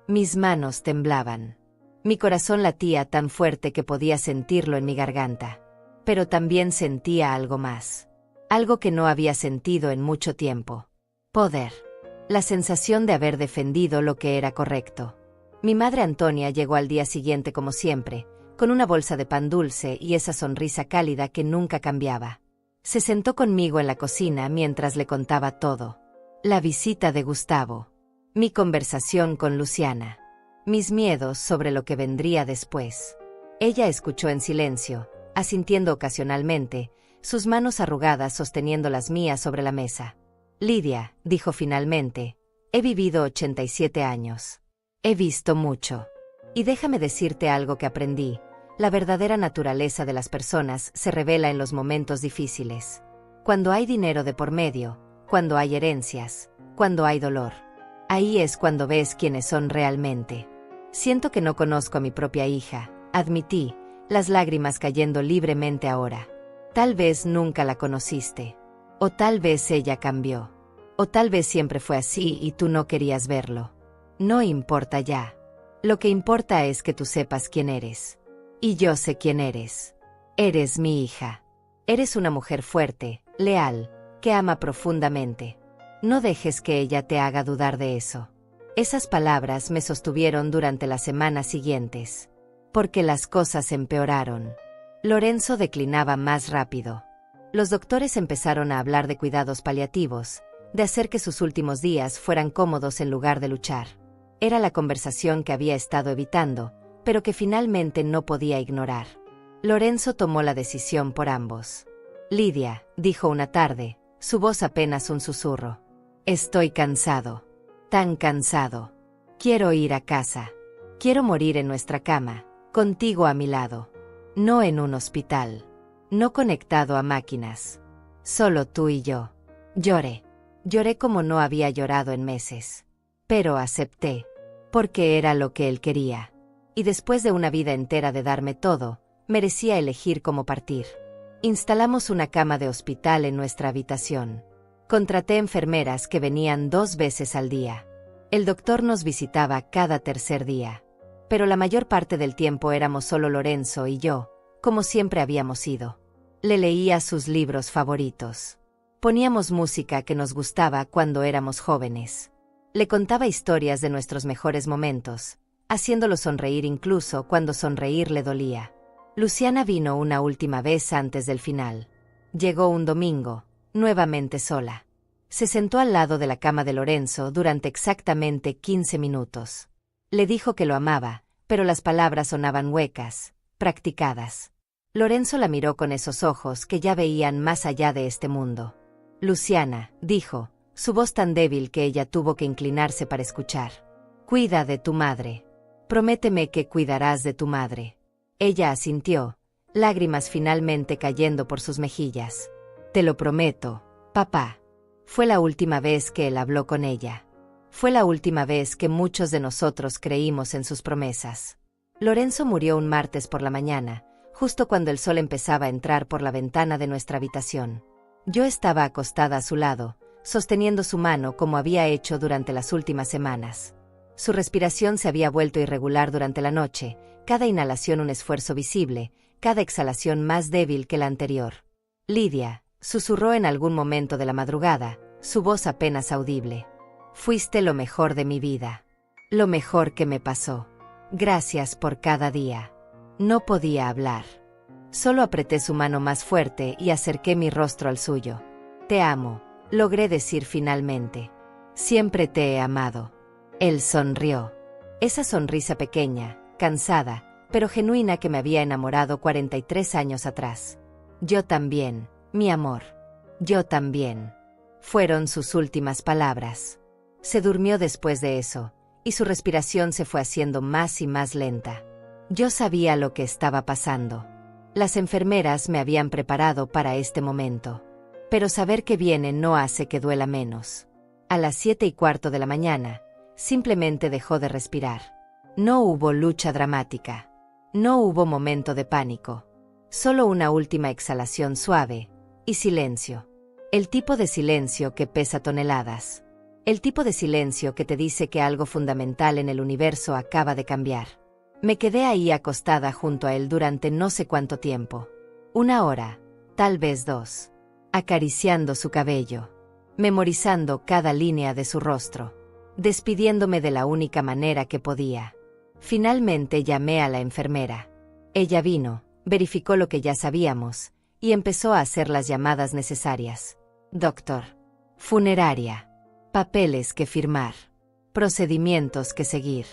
Mis manos temblaban. Mi corazón latía tan fuerte que podía sentirlo en mi garganta. Pero también sentía algo más. Algo que no había sentido en mucho tiempo. Poder. La sensación de haber defendido lo que era correcto. Mi madre Antonia llegó al día siguiente como siempre, con una bolsa de pan dulce y esa sonrisa cálida que nunca cambiaba. Se sentó conmigo en la cocina mientras le contaba todo. La visita de Gustavo. Mi conversación con Luciana. Mis miedos sobre lo que vendría después. Ella escuchó en silencio, asintiendo ocasionalmente, sus manos arrugadas sosteniendo las mías sobre la mesa. Lidia, dijo finalmente, he vivido 87 años. He visto mucho. Y déjame decirte algo que aprendí. La verdadera naturaleza de las personas se revela en los momentos difíciles. Cuando hay dinero de por medio, cuando hay herencias, cuando hay dolor. Ahí es cuando ves quiénes son realmente. Siento que no conozco a mi propia hija, admití, las lágrimas cayendo libremente ahora. Tal vez nunca la conociste. O tal vez ella cambió. O tal vez siempre fue así y tú no querías verlo. No importa ya. Lo que importa es que tú sepas quién eres. Y yo sé quién eres. Eres mi hija. Eres una mujer fuerte, leal, que ama profundamente. No dejes que ella te haga dudar de eso. Esas palabras me sostuvieron durante las semanas siguientes. Porque las cosas empeoraron. Lorenzo declinaba más rápido. Los doctores empezaron a hablar de cuidados paliativos, de hacer que sus últimos días fueran cómodos en lugar de luchar. Era la conversación que había estado evitando, pero que finalmente no podía ignorar. Lorenzo tomó la decisión por ambos. Lidia, dijo una tarde, su voz apenas un susurro. Estoy cansado. Tan cansado. Quiero ir a casa. Quiero morir en nuestra cama, contigo a mi lado. No en un hospital. No conectado a máquinas. Solo tú y yo. Lloré. Lloré como no había llorado en meses. Pero acepté. Porque era lo que él quería. Y después de una vida entera de darme todo, merecía elegir cómo partir. Instalamos una cama de hospital en nuestra habitación. Contraté enfermeras que venían 2 veces al día. El doctor nos visitaba cada tercer día. Pero la mayor parte del tiempo éramos solo Lorenzo y yo, como siempre habíamos ido. Le leía sus libros favoritos. Poníamos música que nos gustaba cuando éramos jóvenes. Le contaba historias de nuestros mejores momentos, haciéndolo sonreír incluso cuando sonreír le dolía. Luciana vino una última vez antes del final. Llegó un domingo, nuevamente sola. Se sentó al lado de la cama de Lorenzo durante exactamente 15 minutos. Le dijo que lo amaba, pero las palabras sonaban huecas, practicadas. Lorenzo la miró con esos ojos que ya veían más allá de este mundo. Luciana, dijo, su voz tan débil que ella tuvo que inclinarse para escuchar. Cuida de tu madre. Prométeme que cuidarás de tu madre. Ella asintió, lágrimas finalmente cayendo por sus mejillas. Te lo prometo, papá. Fue la última vez que él habló con ella. Fue la última vez que muchos de nosotros creímos en sus promesas. Lorenzo murió un martes por la mañana, justo cuando el sol empezaba a entrar por la ventana de nuestra habitación. Yo estaba acostada a su lado, sosteniendo su mano como había hecho durante las últimas semanas. Su respiración se había vuelto irregular durante la noche, cada inhalación un esfuerzo visible, cada exhalación más débil que la anterior. Lidia, susurró en algún momento de la madrugada, su voz apenas audible. Fuiste lo mejor de mi vida. Lo mejor que me pasó. Gracias por cada día. No podía hablar. Solo apreté su mano más fuerte y acerqué mi rostro al suyo. Te amo, logré decir finalmente. Siempre te he amado. Él sonrió. Esa sonrisa pequeña, cansada, pero genuina que me había enamorado 43 años atrás. Yo también, mi amor. Yo también. Fueron sus últimas palabras. Se durmió después de eso, y su respiración se fue haciendo más y más lenta. Yo sabía lo que estaba pasando. Las enfermeras me habían preparado para este momento. Pero saber que viene no hace que duela menos. A las 7:15 de la mañana, simplemente dejó de respirar. No hubo lucha dramática. No hubo momento de pánico. Solo una última exhalación suave, y silencio. El tipo de silencio que pesa toneladas. El tipo de silencio que te dice que algo fundamental en el universo acaba de cambiar. Me quedé ahí acostada junto a él durante no sé cuánto tiempo. 1 hora, tal vez 2. Acariciando su cabello. Memorizando cada línea de su rostro. Despidiéndome de la única manera que podía. Finalmente llamé a la enfermera. Ella vino, verificó lo que ya sabíamos, y empezó a hacer las llamadas necesarias. Doctor. Funeraria. Papeles que firmar. Procedimientos que seguir.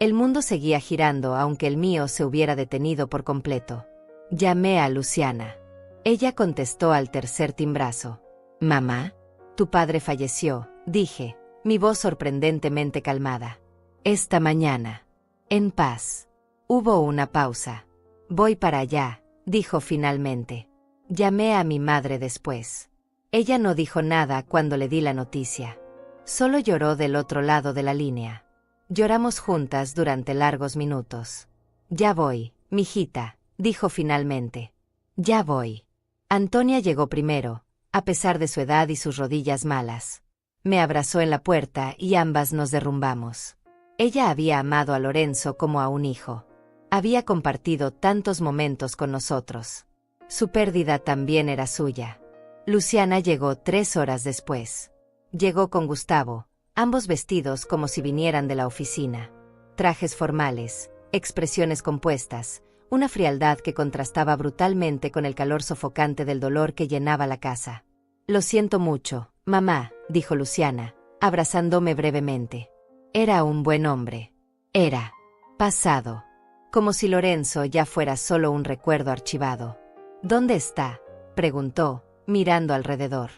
El mundo seguía girando aunque el mío se hubiera detenido por completo. Llamé a Luciana. Ella contestó al tercer timbrazo. «Mamá, tu padre falleció», dije, mi voz sorprendentemente calmada. «Esta mañana. En paz». Hubo una pausa. «Voy para allá», dijo finalmente. Llamé a mi madre después. Ella no dijo nada cuando le di la noticia. Solo lloró del otro lado de la línea. Lloramos juntas durante largos minutos. «Ya voy, mijita», dijo finalmente. «Ya voy». Antonia llegó primero, a pesar de su edad y sus rodillas malas. Me abrazó en la puerta y ambas nos derrumbamos. Ella había amado a Lorenzo como a un hijo. Había compartido tantos momentos con nosotros. Su pérdida también era suya. Luciana llegó 3 horas después. Llegó con Gustavo, ambos vestidos como si vinieran de la oficina. Trajes formales, expresiones compuestas, una frialdad que contrastaba brutalmente con el calor sofocante del dolor que llenaba la casa. «Lo siento mucho, mamá», dijo Luciana, abrazándome brevemente. Era un buen hombre. Era pasado. Como si Lorenzo ya fuera solo un recuerdo archivado. «¿Dónde está?», preguntó, mirando alrededor.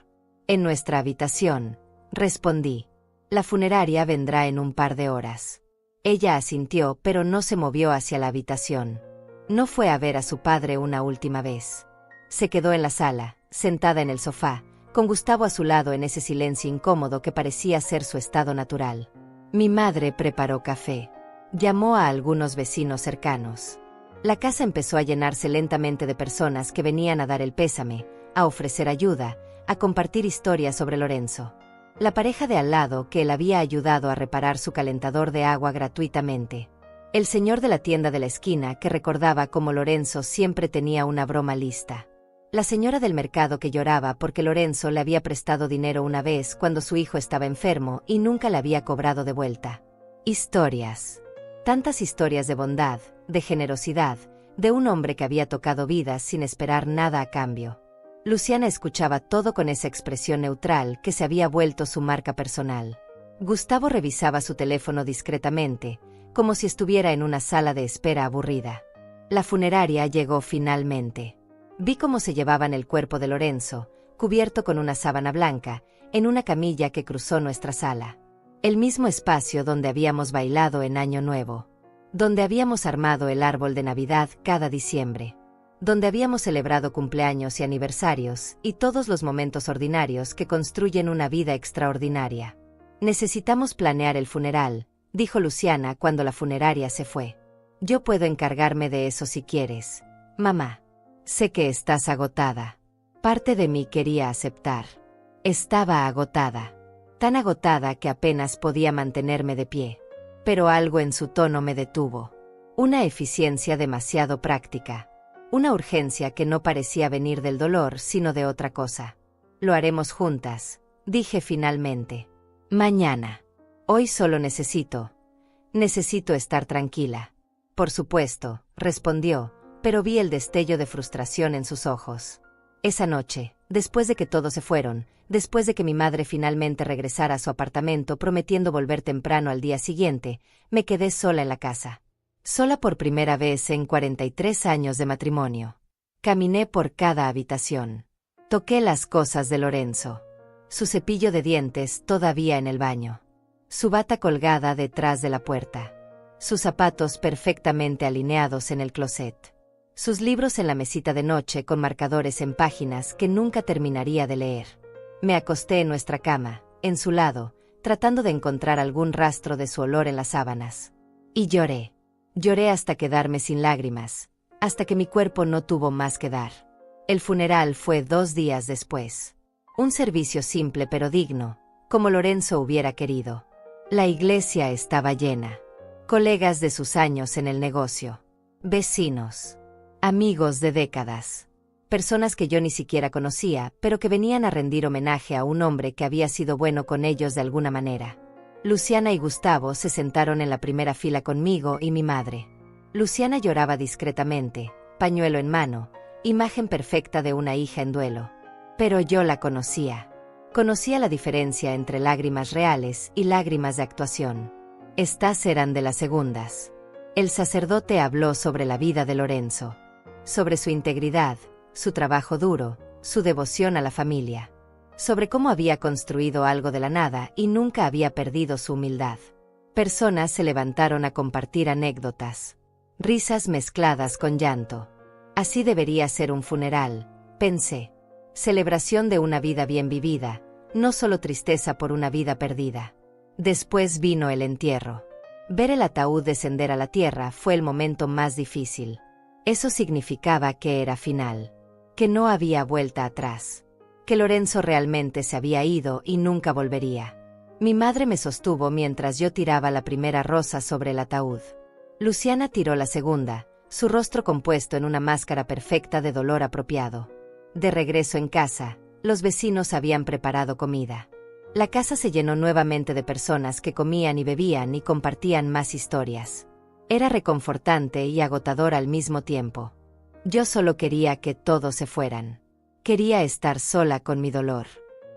«En nuestra habitación», respondí. «La funeraria vendrá en un par de horas». Ella asintió, pero no se movió hacia la habitación. No fue a ver a su padre una última vez. Se quedó en la sala, sentada en el sofá, con Gustavo a su lado en ese silencio incómodo que parecía ser su estado natural. Mi madre preparó café. Llamó a algunos vecinos cercanos. La casa empezó a llenarse lentamente de personas que venían a dar el pésame, a ofrecer ayuda, a compartir historias sobre Lorenzo. La pareja de al lado que él había ayudado a reparar su calentador de agua gratuitamente. El señor de la tienda de la esquina que recordaba cómo Lorenzo siempre tenía una broma lista. La señora del mercado que lloraba porque Lorenzo le había prestado dinero una vez cuando su hijo estaba enfermo y nunca le había cobrado de vuelta. Historias. Tantas historias de bondad, de generosidad, de un hombre que había tocado vidas sin esperar nada a cambio. Luciana escuchaba todo con esa expresión neutral que se había vuelto su marca personal. Gustavo revisaba su teléfono discretamente, como si estuviera en una sala de espera aburrida. La funeraria llegó finalmente. Vi cómo se llevaban el cuerpo de Lorenzo, cubierto con una sábana blanca, en una camilla que cruzó nuestra sala. El mismo espacio donde habíamos bailado en Año Nuevo. Donde habíamos armado el árbol de Navidad cada diciembre. Donde habíamos celebrado cumpleaños y aniversarios, y todos los momentos ordinarios que construyen una vida extraordinaria. «Necesitamos planear el funeral», dijo Luciana cuando la funeraria se fue. «Yo puedo encargarme de eso si quieres, mamá. Sé que estás agotada». Parte de mí quería aceptar. Estaba agotada. Tan agotada que apenas podía mantenerme de pie. Pero algo en su tono me detuvo. Una eficiencia demasiado práctica. Una urgencia que no parecía venir del dolor sino de otra cosa. «Lo haremos juntas», dije finalmente. «Mañana. Hoy solo necesito estar tranquila». «Por supuesto», respondió, pero vi el destello de frustración en sus ojos. Esa noche, después de que todos se fueron, después de que mi madre finalmente regresara a su apartamento prometiendo volver temprano al día siguiente, me quedé sola en la casa. Sola por primera vez en 43 años de matrimonio. Caminé por cada habitación. Toqué las cosas de Lorenzo. Su cepillo de dientes todavía en el baño. Su bata colgada detrás de la puerta. Sus zapatos perfectamente alineados en el closet. Sus libros en la mesita de noche con marcadores en páginas que nunca terminaría de leer. Me acosté en nuestra cama, en su lado, tratando de encontrar algún rastro de su olor en las sábanas. Y lloré. Lloré hasta quedarme sin lágrimas, hasta que mi cuerpo no tuvo más que dar. El funeral fue 2 días después. Un servicio simple pero digno, como Lorenzo hubiera querido. La iglesia estaba llena. Colegas de sus años en el negocio. Vecinos. Amigos de décadas. Personas que yo ni siquiera conocía, pero que venían a rendir homenaje a un hombre que había sido bueno con ellos de alguna manera. Luciana y Gustavo se sentaron en la primera fila conmigo y mi madre. Luciana lloraba discretamente, pañuelo en mano, imagen perfecta de una hija en duelo. Pero yo la conocía. Conocía la diferencia entre lágrimas reales y lágrimas de actuación. Estas eran de las segundas. El sacerdote habló sobre la vida de Lorenzo. Sobre su integridad, su trabajo duro, su devoción a la familia. Sobre cómo había construido algo de la nada y nunca había perdido su humildad. Personas se levantaron a compartir anécdotas. Risas mezcladas con llanto. Así debería ser un funeral, pensé. Celebración de una vida bien vivida, no solo tristeza por una vida perdida. Después vino el entierro. Ver el ataúd descender a la tierra fue el momento más difícil. Eso significaba que era final. Que no había vuelta atrás. Que Lorenzo realmente se había ido y nunca volvería. Mi madre me sostuvo mientras yo tiraba la primera rosa sobre el ataúd. Luciana tiró la segunda, su rostro compuesto en una máscara perfecta de dolor apropiado. De regreso en casa, los vecinos habían preparado comida. La casa se llenó nuevamente de personas que comían y bebían y compartían más historias. Era reconfortante y agotador al mismo tiempo. Yo solo quería que todos se fueran. Quería estar sola con mi dolor.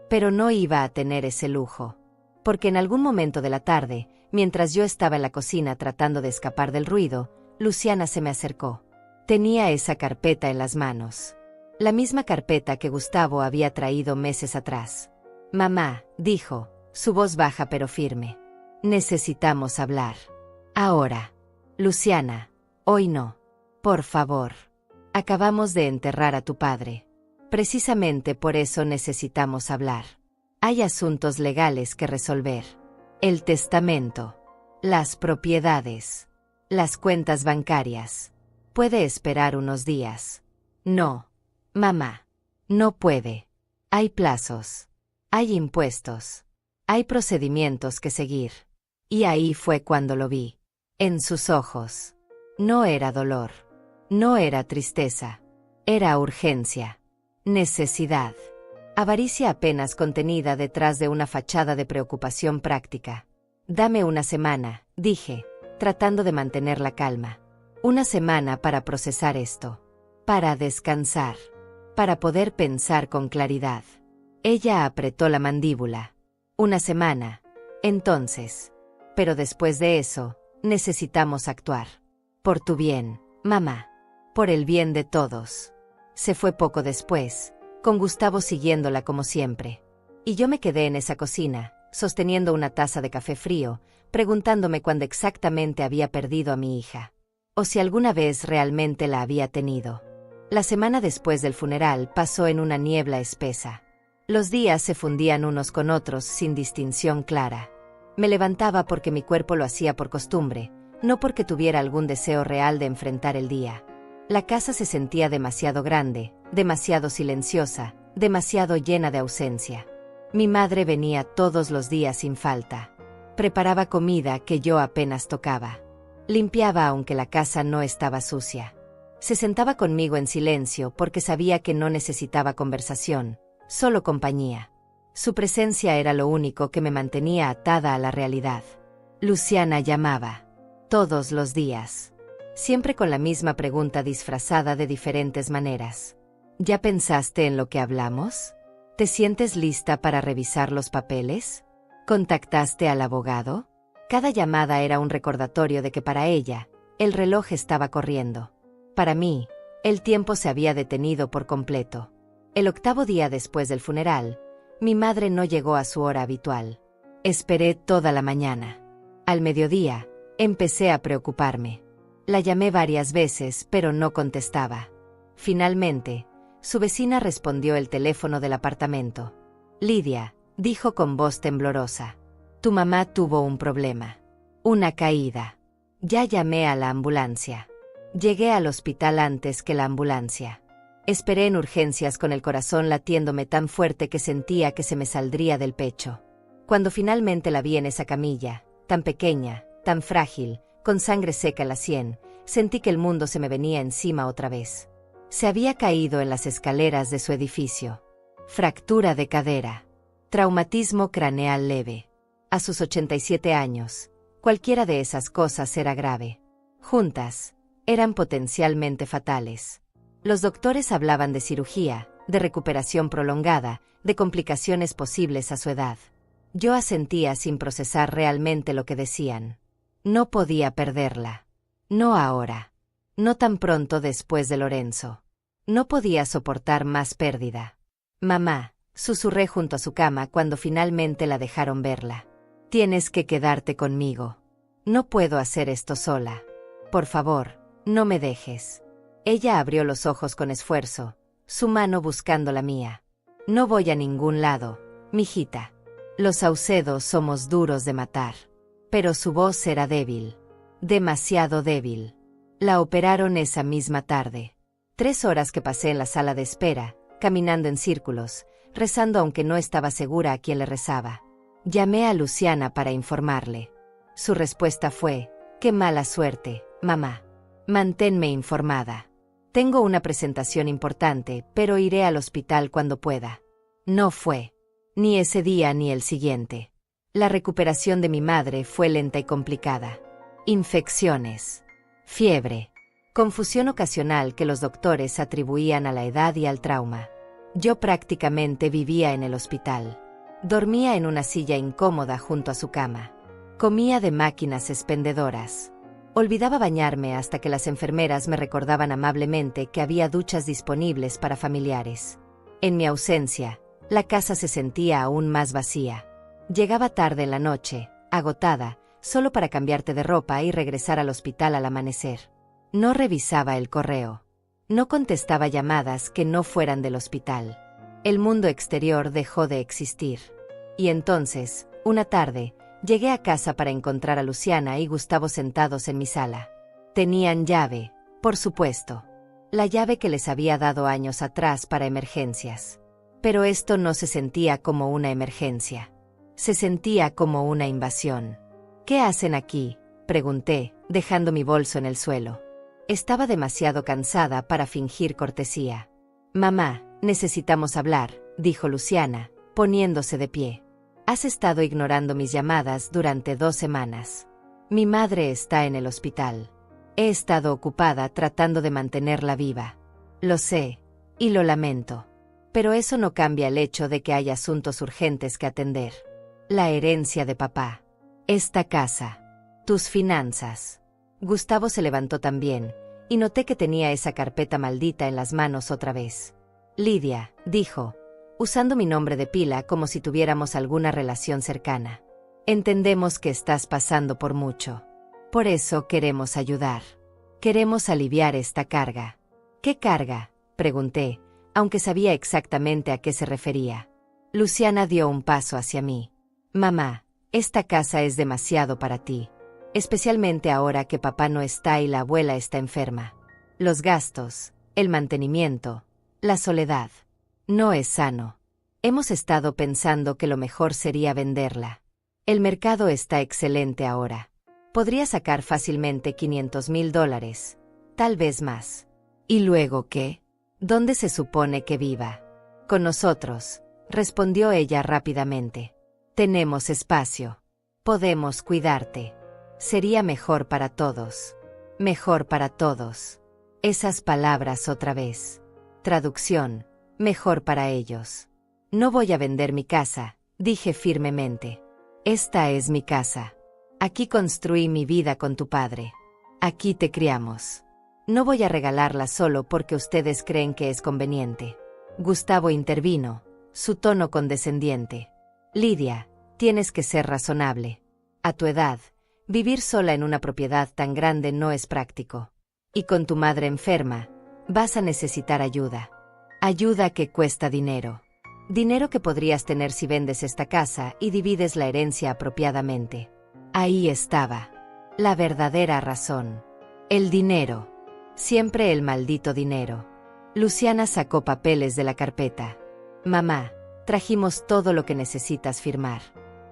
Pero no iba a tener ese lujo. Porque en algún momento de la tarde, mientras yo estaba en la cocina tratando de escapar del ruido, Luciana se me acercó. Tenía esa carpeta en las manos. La misma carpeta que Gustavo había traído meses atrás. Mamá, dijo, su voz baja pero firme. Necesitamos hablar. Ahora. Luciana, hoy no. Por favor. Acabamos de enterrar a tu padre. Precisamente por eso necesitamos hablar. Hay asuntos legales que resolver. El testamento. Las propiedades. Las cuentas bancarias. Puede esperar unos días. No. Mamá. No puede. Hay plazos. Hay impuestos. Hay procedimientos que seguir. Y ahí fue cuando lo vi. En sus ojos. No era dolor. No era tristeza. Era urgencia. Necesidad. Avaricia apenas contenida detrás de una fachada de preocupación práctica. Dame una semana, dije, tratando de mantener la calma. Una semana para procesar esto. Para descansar. Para poder pensar con claridad. Ella apretó la mandíbula. Una semana. Entonces. Pero después de eso, necesitamos actuar. Por tu bien, mamá. Por el bien de todos. Se fue poco después, con Gustavo siguiéndola como siempre. Y yo me quedé en esa cocina, sosteniendo una taza de café frío, preguntándome cuándo exactamente había perdido a mi hija. O si alguna vez realmente la había tenido. La semana después del funeral pasó en una niebla espesa. Los días se fundían unos con otros sin distinción clara. Me levantaba porque mi cuerpo lo hacía por costumbre, no porque tuviera algún deseo real de enfrentar el día. La casa se sentía demasiado grande, demasiado silenciosa, demasiado llena de ausencia. Mi madre venía todos los días sin falta. Preparaba comida que yo apenas tocaba. Limpiaba aunque la casa no estaba sucia. Se sentaba conmigo en silencio porque sabía que no necesitaba conversación, solo compañía. Su presencia era lo único que me mantenía atada a la realidad. Luciana llamaba. Todos los días. siempre con la misma pregunta disfrazada de diferentes maneras. ¿Ya pensaste en lo que hablamos? ¿Te sientes lista para revisar los papeles? ¿Contactaste al abogado? Cada llamada era un recordatorio de que para ella, el reloj estaba corriendo. Para mí, el tiempo se había detenido por completo. El 8º día después del funeral, mi madre no llegó a su hora habitual. Esperé toda la mañana. Al mediodía, empecé a preocuparme. La llamé varias veces, pero no contestaba. Finalmente, su vecina respondió el teléfono del apartamento. Lidia, dijo con voz temblorosa. Tu mamá tuvo un problema. Una caída. Ya llamé a la ambulancia. Llegué al hospital antes que la ambulancia. Esperé en urgencias con el corazón latiéndome tan fuerte que sentía que se me saldría del pecho. Cuando finalmente la vi en esa camilla, tan pequeña, tan frágil, con sangre seca en la sien, sentí que el mundo se me venía encima otra vez. Se había caído en las escaleras de su edificio. Fractura de cadera. Traumatismo craneal leve. A sus 87 años, cualquiera de esas cosas era grave. Juntas, eran potencialmente fatales. Los doctores hablaban de cirugía, de recuperación prolongada, de complicaciones posibles a su edad. Yo asentía sin procesar realmente lo que decían. No podía perderla. No ahora. No tan pronto después de Lorenzo. No podía soportar más pérdida. Mamá, susurré junto a su cama cuando finalmente la dejaron verla. Tienes que quedarte conmigo. No puedo hacer esto sola. Por favor, no me dejes. Ella abrió los ojos con esfuerzo, su mano buscando la mía. No voy a ningún lado, mijita. Los Saucedo somos duros de matar. Pero su voz era débil. Demasiado débil. La operaron esa misma tarde. 3 horas que pasé en la sala de espera, caminando en círculos, rezando aunque no estaba segura a quién le rezaba. Llamé a Luciana para informarle. Su respuesta fue, qué mala suerte, mamá. Manténme informada. Tengo una presentación importante, pero iré al hospital cuando pueda. No fue. Ni ese día ni el siguiente. La recuperación de mi madre fue lenta y complicada. Infecciones. Fiebre. Confusión ocasional que los doctores atribuían a la edad y al trauma. Yo prácticamente vivía en el hospital. Dormía en una silla incómoda junto a su cama. Comía de máquinas expendedoras. Olvidaba bañarme hasta que las enfermeras me recordaban amablemente que había duchas disponibles para familiares. En mi ausencia, la casa se sentía aún más vacía. Llegaba tarde en la noche, agotada, solo para cambiarte de ropa y regresar al hospital al amanecer. No revisaba el correo. No contestaba llamadas que no fueran del hospital. El mundo exterior dejó de existir. Y entonces, una tarde, llegué a casa para encontrar a Luciana y Gustavo sentados en mi sala. Tenían llave, por supuesto. La llave que les había dado años atrás para emergencias. Pero esto no se sentía como una emergencia. Se sentía como una invasión. ¿Qué hacen aquí?, pregunté, dejando mi bolso en el suelo. Estaba demasiado cansada para fingir cortesía. Mamá, necesitamos hablar, dijo Luciana, poniéndose de pie. Has estado ignorando mis llamadas durante 2 semanas. Mi madre está en el hospital. He estado ocupada tratando de mantenerla viva. Lo sé, y lo lamento. Pero eso no cambia el hecho de que hay asuntos urgentes que atender. La herencia de papá. Esta casa. Tus finanzas. Gustavo se levantó también, y noté que tenía esa carpeta maldita en las manos otra vez. Lidia, dijo, usando mi nombre de pila como si tuviéramos alguna relación cercana. Entendemos que estás pasando por mucho. Por eso queremos ayudar. Queremos aliviar esta carga. ¿Qué carga?, pregunté, aunque sabía exactamente a qué se refería. Luciana dio un paso hacia mí. Mamá, esta casa es demasiado para ti. Especialmente ahora que papá no está y la abuela está enferma. Los gastos, el mantenimiento, la soledad. No es sano. Hemos estado pensando que lo mejor sería venderla. El mercado está excelente ahora. Podría sacar fácilmente $500,000, tal vez más. ¿Y luego qué? ¿Dónde se supone que viva? Con nosotros, respondió ella rápidamente. Tenemos espacio. Podemos cuidarte. Sería mejor para todos. Mejor para todos. Esas palabras otra vez. Traducción. Mejor para ellos. No voy a vender mi casa, dije firmemente. Esta es mi casa. Aquí construí mi vida con tu padre. Aquí te criamos. No voy a regalarla solo porque ustedes creen que es conveniente. Gustavo intervino, su tono condescendiente. Lidia, tienes que ser razonable. A tu edad, vivir sola en una propiedad tan grande no es práctico. Y con tu madre enferma, vas a necesitar ayuda. Ayuda que cuesta dinero. Dinero que podrías tener si vendes esta casa y divides la herencia apropiadamente. Ahí estaba. La verdadera razón. El dinero. Siempre el maldito dinero. Luciana sacó papeles de la carpeta. Mamá, trajimos todo lo que necesitas firmar.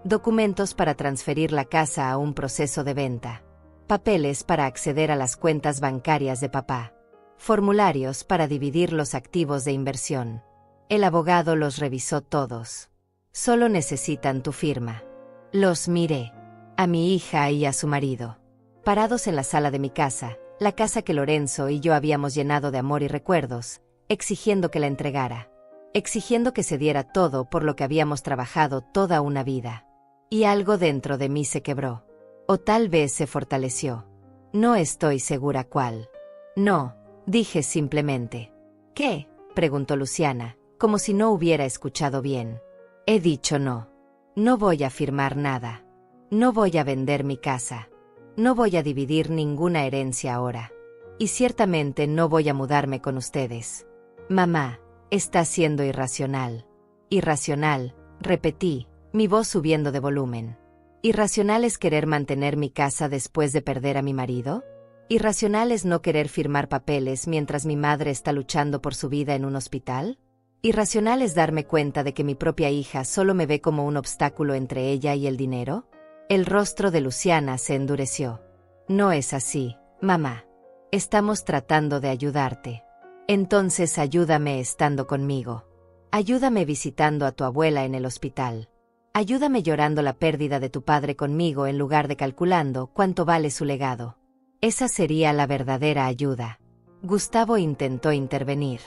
Documentos para transferir la casa a un proceso de venta. Papeles para acceder a las cuentas bancarias de papá. Formularios para dividir los activos de inversión. El abogado los revisó todos. Solo necesitan tu firma. Los miré. A mi hija y a su marido. Parados en la sala de mi casa, la casa que Lorenzo y yo habíamos llenado de amor y recuerdos, exigiendo que la entregara. Exigiendo que se diera todo por lo que habíamos trabajado toda una vida. Y algo dentro de mí se quebró. O tal vez se fortaleció. No estoy segura cuál. No, dije simplemente. ¿Qué?, preguntó Luciana, como si no hubiera escuchado bien. He dicho no. No voy a firmar nada. No voy a vender mi casa. No voy a dividir ninguna herencia ahora. Y ciertamente no voy a mudarme con ustedes. Mamá, está siendo irracional. Irracional, repetí, mi voz subiendo de volumen. ¿Irracional es querer mantener mi casa después de perder a mi marido? ¿Irracional es no querer firmar papeles mientras mi madre está luchando por su vida en un hospital? ¿Irracional es darme cuenta de que mi propia hija solo me ve como un obstáculo entre ella y el dinero? El rostro de Luciana se endureció. No es así, mamá. Estamos tratando de ayudarte. Entonces ayúdame estando conmigo. Ayúdame visitando a tu abuela en el hospital. Ayúdame llorando la pérdida de tu padre conmigo en lugar de calculando cuánto vale su legado. Esa sería la verdadera ayuda. Gustavo intentó intervenir.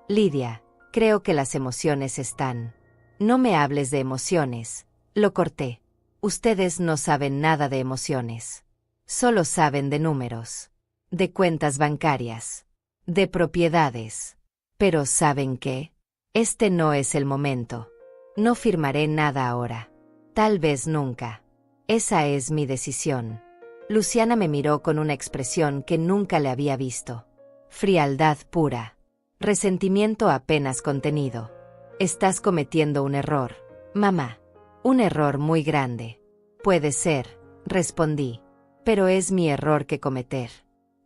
Lidia, creo que las emociones están. No me hables de emociones. Lo corté. Ustedes no saben nada de emociones. Solo saben de números. De cuentas bancarias. De propiedades. Pero ¿saben qué? Este no es el momento. No firmaré nada ahora. Tal vez nunca. Esa es mi decisión. Luciana me miró con una expresión que nunca le había visto. Frialdad pura. Resentimiento apenas contenido. Estás cometiendo un error, mamá. Un error muy grande. Puede ser, respondí. Pero es mi error que cometer.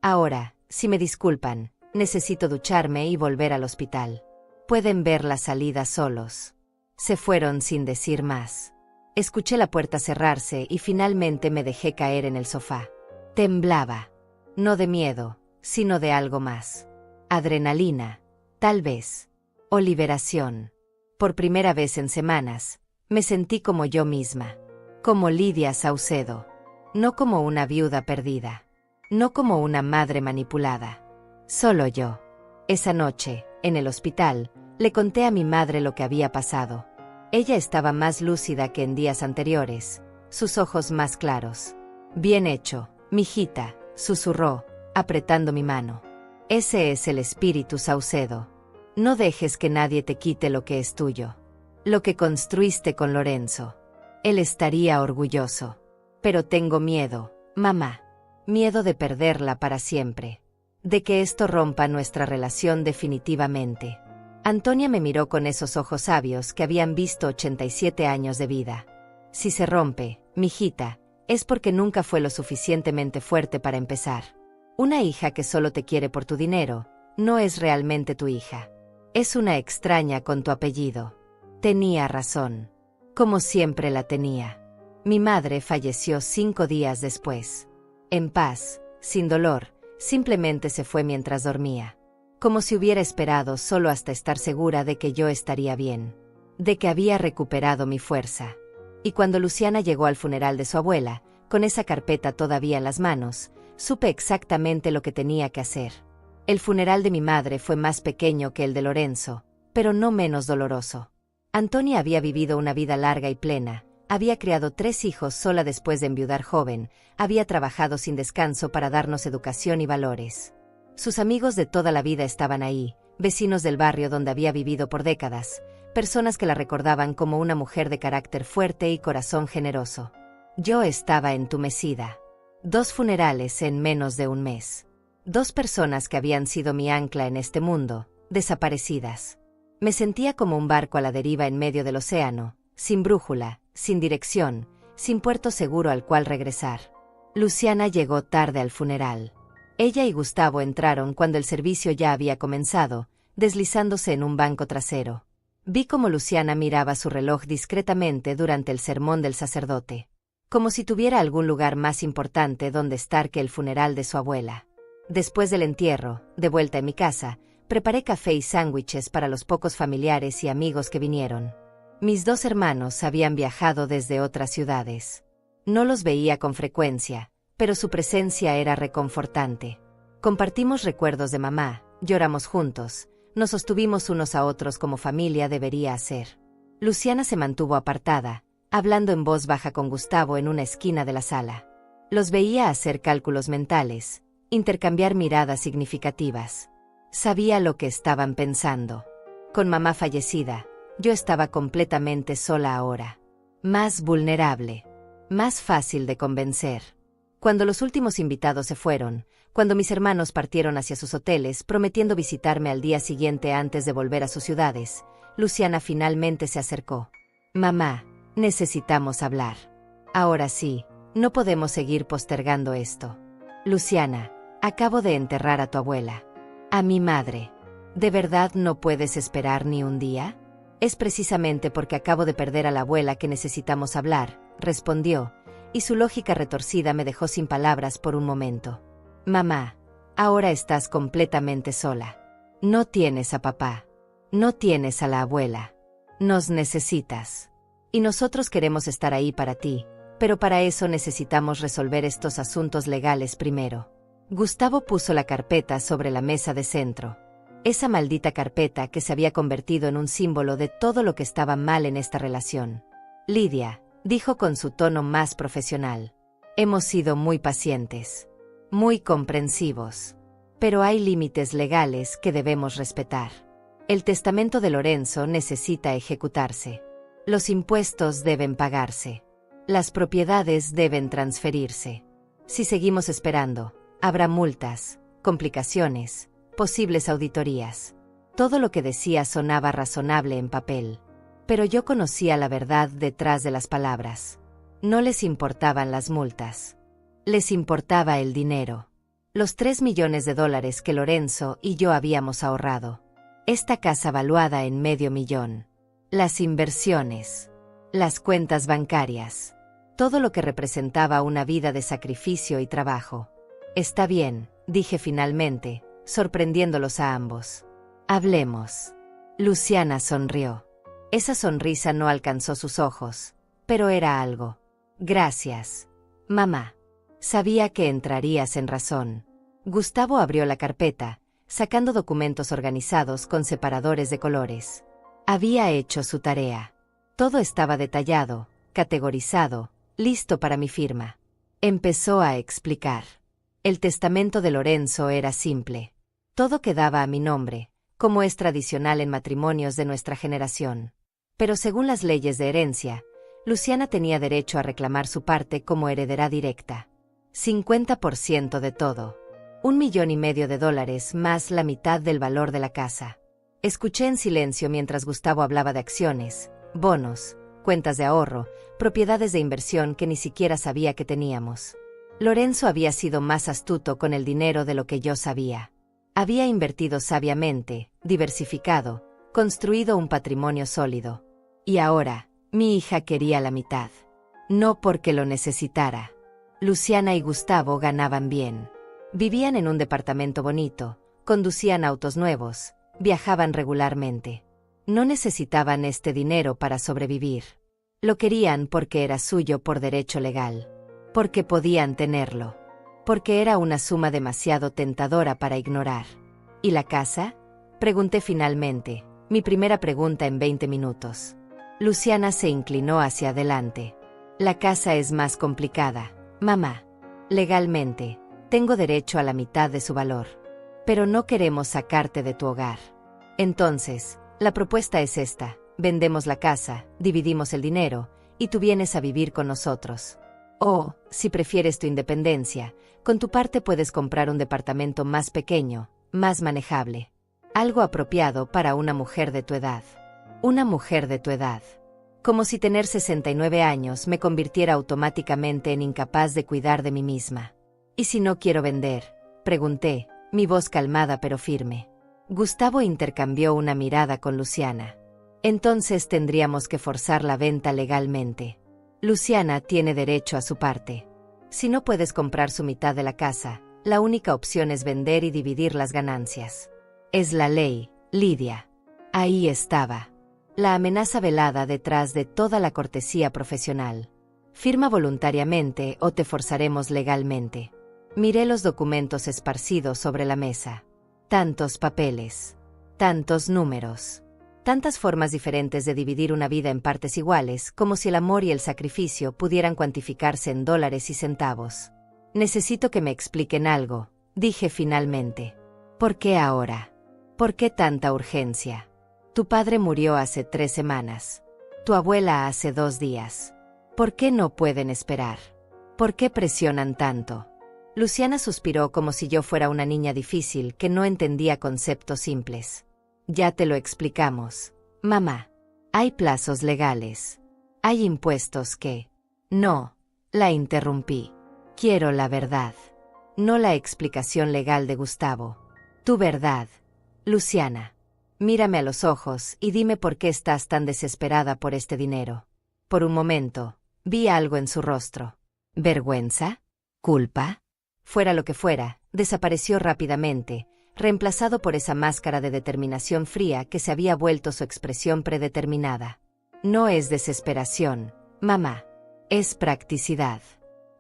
Ahora, si me disculpan, necesito ducharme y volver al hospital. Pueden ver la salida solos. Se fueron sin decir más. Escuché la puerta cerrarse y finalmente me dejé caer en el sofá. Temblaba. No de miedo, sino de algo más. Adrenalina, tal vez. O liberación. Por primera vez en semanas, me sentí como yo misma. Como Lidia Saucedo. No como una viuda perdida. No como una madre manipulada. Solo yo. Esa noche, en el hospital, le conté a mi madre lo que había pasado. Ella estaba más lúcida que en días anteriores, sus ojos más claros. Bien hecho, mijita, susurró, apretando mi mano. Ese es el espíritu Saucedo. No dejes que nadie te quite lo que es tuyo. Lo que construiste con Lorenzo. Él estaría orgulloso. Pero tengo miedo, mamá. Miedo de perderla para siempre. De que esto rompa nuestra relación definitivamente. Antonia me miró con esos ojos sabios que habían visto 87 años de vida. Si se rompe, mijita, es porque nunca fue lo suficientemente fuerte para empezar. Una hija que solo te quiere por tu dinero, no es realmente tu hija. Es una extraña con tu apellido. Tenía razón. Como siempre la tenía. Mi madre falleció 5 días después. En paz, sin dolor, simplemente se fue mientras dormía. Como si hubiera esperado solo hasta estar segura de que yo estaría bien. De que había recuperado mi fuerza. Y cuando Luciana llegó al funeral de su abuela, con esa carpeta todavía en las manos, supe exactamente lo que tenía que hacer. El funeral de mi madre fue más pequeño que el de Lorenzo, pero no menos doloroso. Antonia había vivido una vida larga y plena, había criado 3 hijos sola después de enviudar joven, había trabajado sin descanso para darnos educación y valores. Sus amigos de toda la vida estaban ahí, vecinos del barrio donde había vivido por décadas, personas que la recordaban como una mujer de carácter fuerte y corazón generoso. Yo estaba entumecida. 2 funerales en menos de un mes. 2 personas que habían sido mi ancla en este mundo, desaparecidas. Me sentía como un barco a la deriva en medio del océano, sin brújula, sin dirección, sin puerto seguro al cual regresar. Luciana llegó tarde al funeral. Ella y Gustavo entraron cuando el servicio ya había comenzado, deslizándose en un banco trasero. Vi cómo Luciana miraba su reloj discretamente durante el sermón del sacerdote, como si tuviera algún lugar más importante donde estar que el funeral de su abuela. Después del entierro, de vuelta en mi casa, preparé café y sándwiches para los pocos familiares y amigos que vinieron. Mis 2 hermanos habían viajado desde otras ciudades. No los veía con frecuencia, pero su presencia era reconfortante. Compartimos recuerdos de mamá, lloramos juntos, nos sostuvimos unos a otros como familia debería hacer. Luciana se mantuvo apartada, hablando en voz baja con Gustavo en una esquina de la sala. Los veía hacer cálculos mentales, intercambiar miradas significativas. Sabía lo que estaban pensando. Con mamá fallecida, yo estaba completamente sola ahora. Más vulnerable. Más fácil de convencer. Cuando los últimos invitados se fueron, cuando mis hermanos partieron hacia sus hoteles prometiendo visitarme al día siguiente antes de volver a sus ciudades, Luciana finalmente se acercó. Mamá, necesitamos hablar. Ahora sí, no podemos seguir postergando esto. Luciana, acabo de enterrar a tu abuela. A mi madre. ¿De verdad no puedes esperar ni un día? Es precisamente porque acabo de perder a la abuela que necesitamos hablar, respondió, y su lógica retorcida me dejó sin palabras por un momento. Mamá, ahora estás completamente sola. No tienes a papá. No tienes a la abuela. Nos necesitas. Y nosotros queremos estar ahí para ti, pero para eso necesitamos resolver estos asuntos legales primero. Gustavo puso la carpeta sobre la mesa de centro. Esa maldita carpeta que se había convertido en un símbolo de todo lo que estaba mal en esta relación. Lidia, dijo con su tono más profesional. Hemos sido muy pacientes. Muy comprensivos. Pero hay límites legales que debemos respetar. El testamento de Lorenzo necesita ejecutarse. Los impuestos deben pagarse. Las propiedades deben transferirse. Si seguimos esperando, habrá multas, complicaciones, posibles auditorías. Todo lo que decía sonaba razonable en papel. Pero yo conocía la verdad detrás de las palabras. No les importaban las multas. Les importaba el dinero. Los $3 millones que Lorenzo y yo habíamos ahorrado. Esta casa valuada en $500,000. Las inversiones. Las cuentas bancarias. Todo lo que representaba una vida de sacrificio y trabajo. Está bien, dije finalmente, sorprendiéndolos a ambos. Hablemos. Luciana sonrió. Esa sonrisa no alcanzó sus ojos, pero era algo. Gracias, mamá. Sabía que entrarías en razón. Gustavo abrió la carpeta, sacando documentos organizados con separadores de colores. Había hecho su tarea. Todo estaba detallado, categorizado, listo para mi firma. Empezó a explicar. El testamento de Lorenzo era simple. Todo quedaba a mi nombre, como es tradicional en matrimonios de nuestra generación. Pero según las leyes de herencia, Luciana tenía derecho a reclamar su parte como heredera directa. 50% de todo. $1,5 millones más la mitad del valor de la casa. Escuché en silencio mientras Gustavo hablaba de acciones, bonos, cuentas de ahorro, propiedades de inversión que ni siquiera sabía que teníamos. Lorenzo había sido más astuto con el dinero de lo que yo sabía. Había invertido sabiamente, diversificado, construido un patrimonio sólido. Y ahora, mi hija quería la mitad. No porque lo necesitara. Luciana y Gustavo ganaban bien. Vivían en un departamento bonito, conducían autos nuevos, viajaban regularmente. No necesitaban este dinero para sobrevivir. Lo querían porque era suyo por derecho legal. Porque podían tenerlo. porque era una suma demasiado tentadora para ignorar. ¿Y la casa? Pregunté finalmente, mi primera pregunta en 20 minutos. Luciana se inclinó hacia adelante. La casa es más complicada, mamá. Legalmente, tengo derecho a la mitad de su valor. Pero no queremos sacarte de tu hogar. Entonces, la propuesta es esta: vendemos la casa, dividimos el dinero, y tú vienes a vivir con nosotros. O, si prefieres tu independencia, con tu parte puedes comprar un departamento más pequeño, más manejable. Algo apropiado para una mujer de tu edad. Una mujer de tu edad. Como si tener 69 años me convirtiera automáticamente en incapaz de cuidar de mí misma. ¿Y si no quiero vender?, pregunté, mi voz calmada pero firme. Gustavo intercambió una mirada con Luciana. Entonces tendríamos que forzar la venta legalmente. Luciana tiene derecho a su parte. Si no puedes comprar su mitad de la casa, la única opción es vender y dividir las ganancias. Es la ley, Lidia. Ahí estaba. La amenaza velada detrás de toda la cortesía profesional. Firma voluntariamente o te forzaremos legalmente. Miré los documentos esparcidos sobre la mesa. Tantos papeles. Tantos números. Tantas formas diferentes de dividir una vida en partes iguales, como si el amor y el sacrificio pudieran cuantificarse en dólares y centavos. Necesito que me expliquen algo, dije finalmente. ¿Por qué ahora? ¿Por qué tanta urgencia? Tu padre murió hace 3 semanas. Tu abuela hace 2 días. ¿Por qué no pueden esperar? ¿Por qué presionan tanto? Luciana suspiró como si yo fuera una niña difícil que no entendía conceptos simples. Ya te lo explicamos, mamá. Hay plazos legales. Hay impuestos que... No, la interrumpí. Quiero la verdad. No la explicación legal de Gustavo. Tu verdad, Luciana. Mírame a los ojos y dime por qué estás tan desesperada por este dinero. Por un momento, vi algo en su rostro. ¿Vergüenza? ¿Culpa? Fuera lo que fuera, desapareció rápidamente, reemplazado por esa máscara de determinación fría que se había vuelto su expresión predeterminada. No es desesperación, mamá. Es practicidad.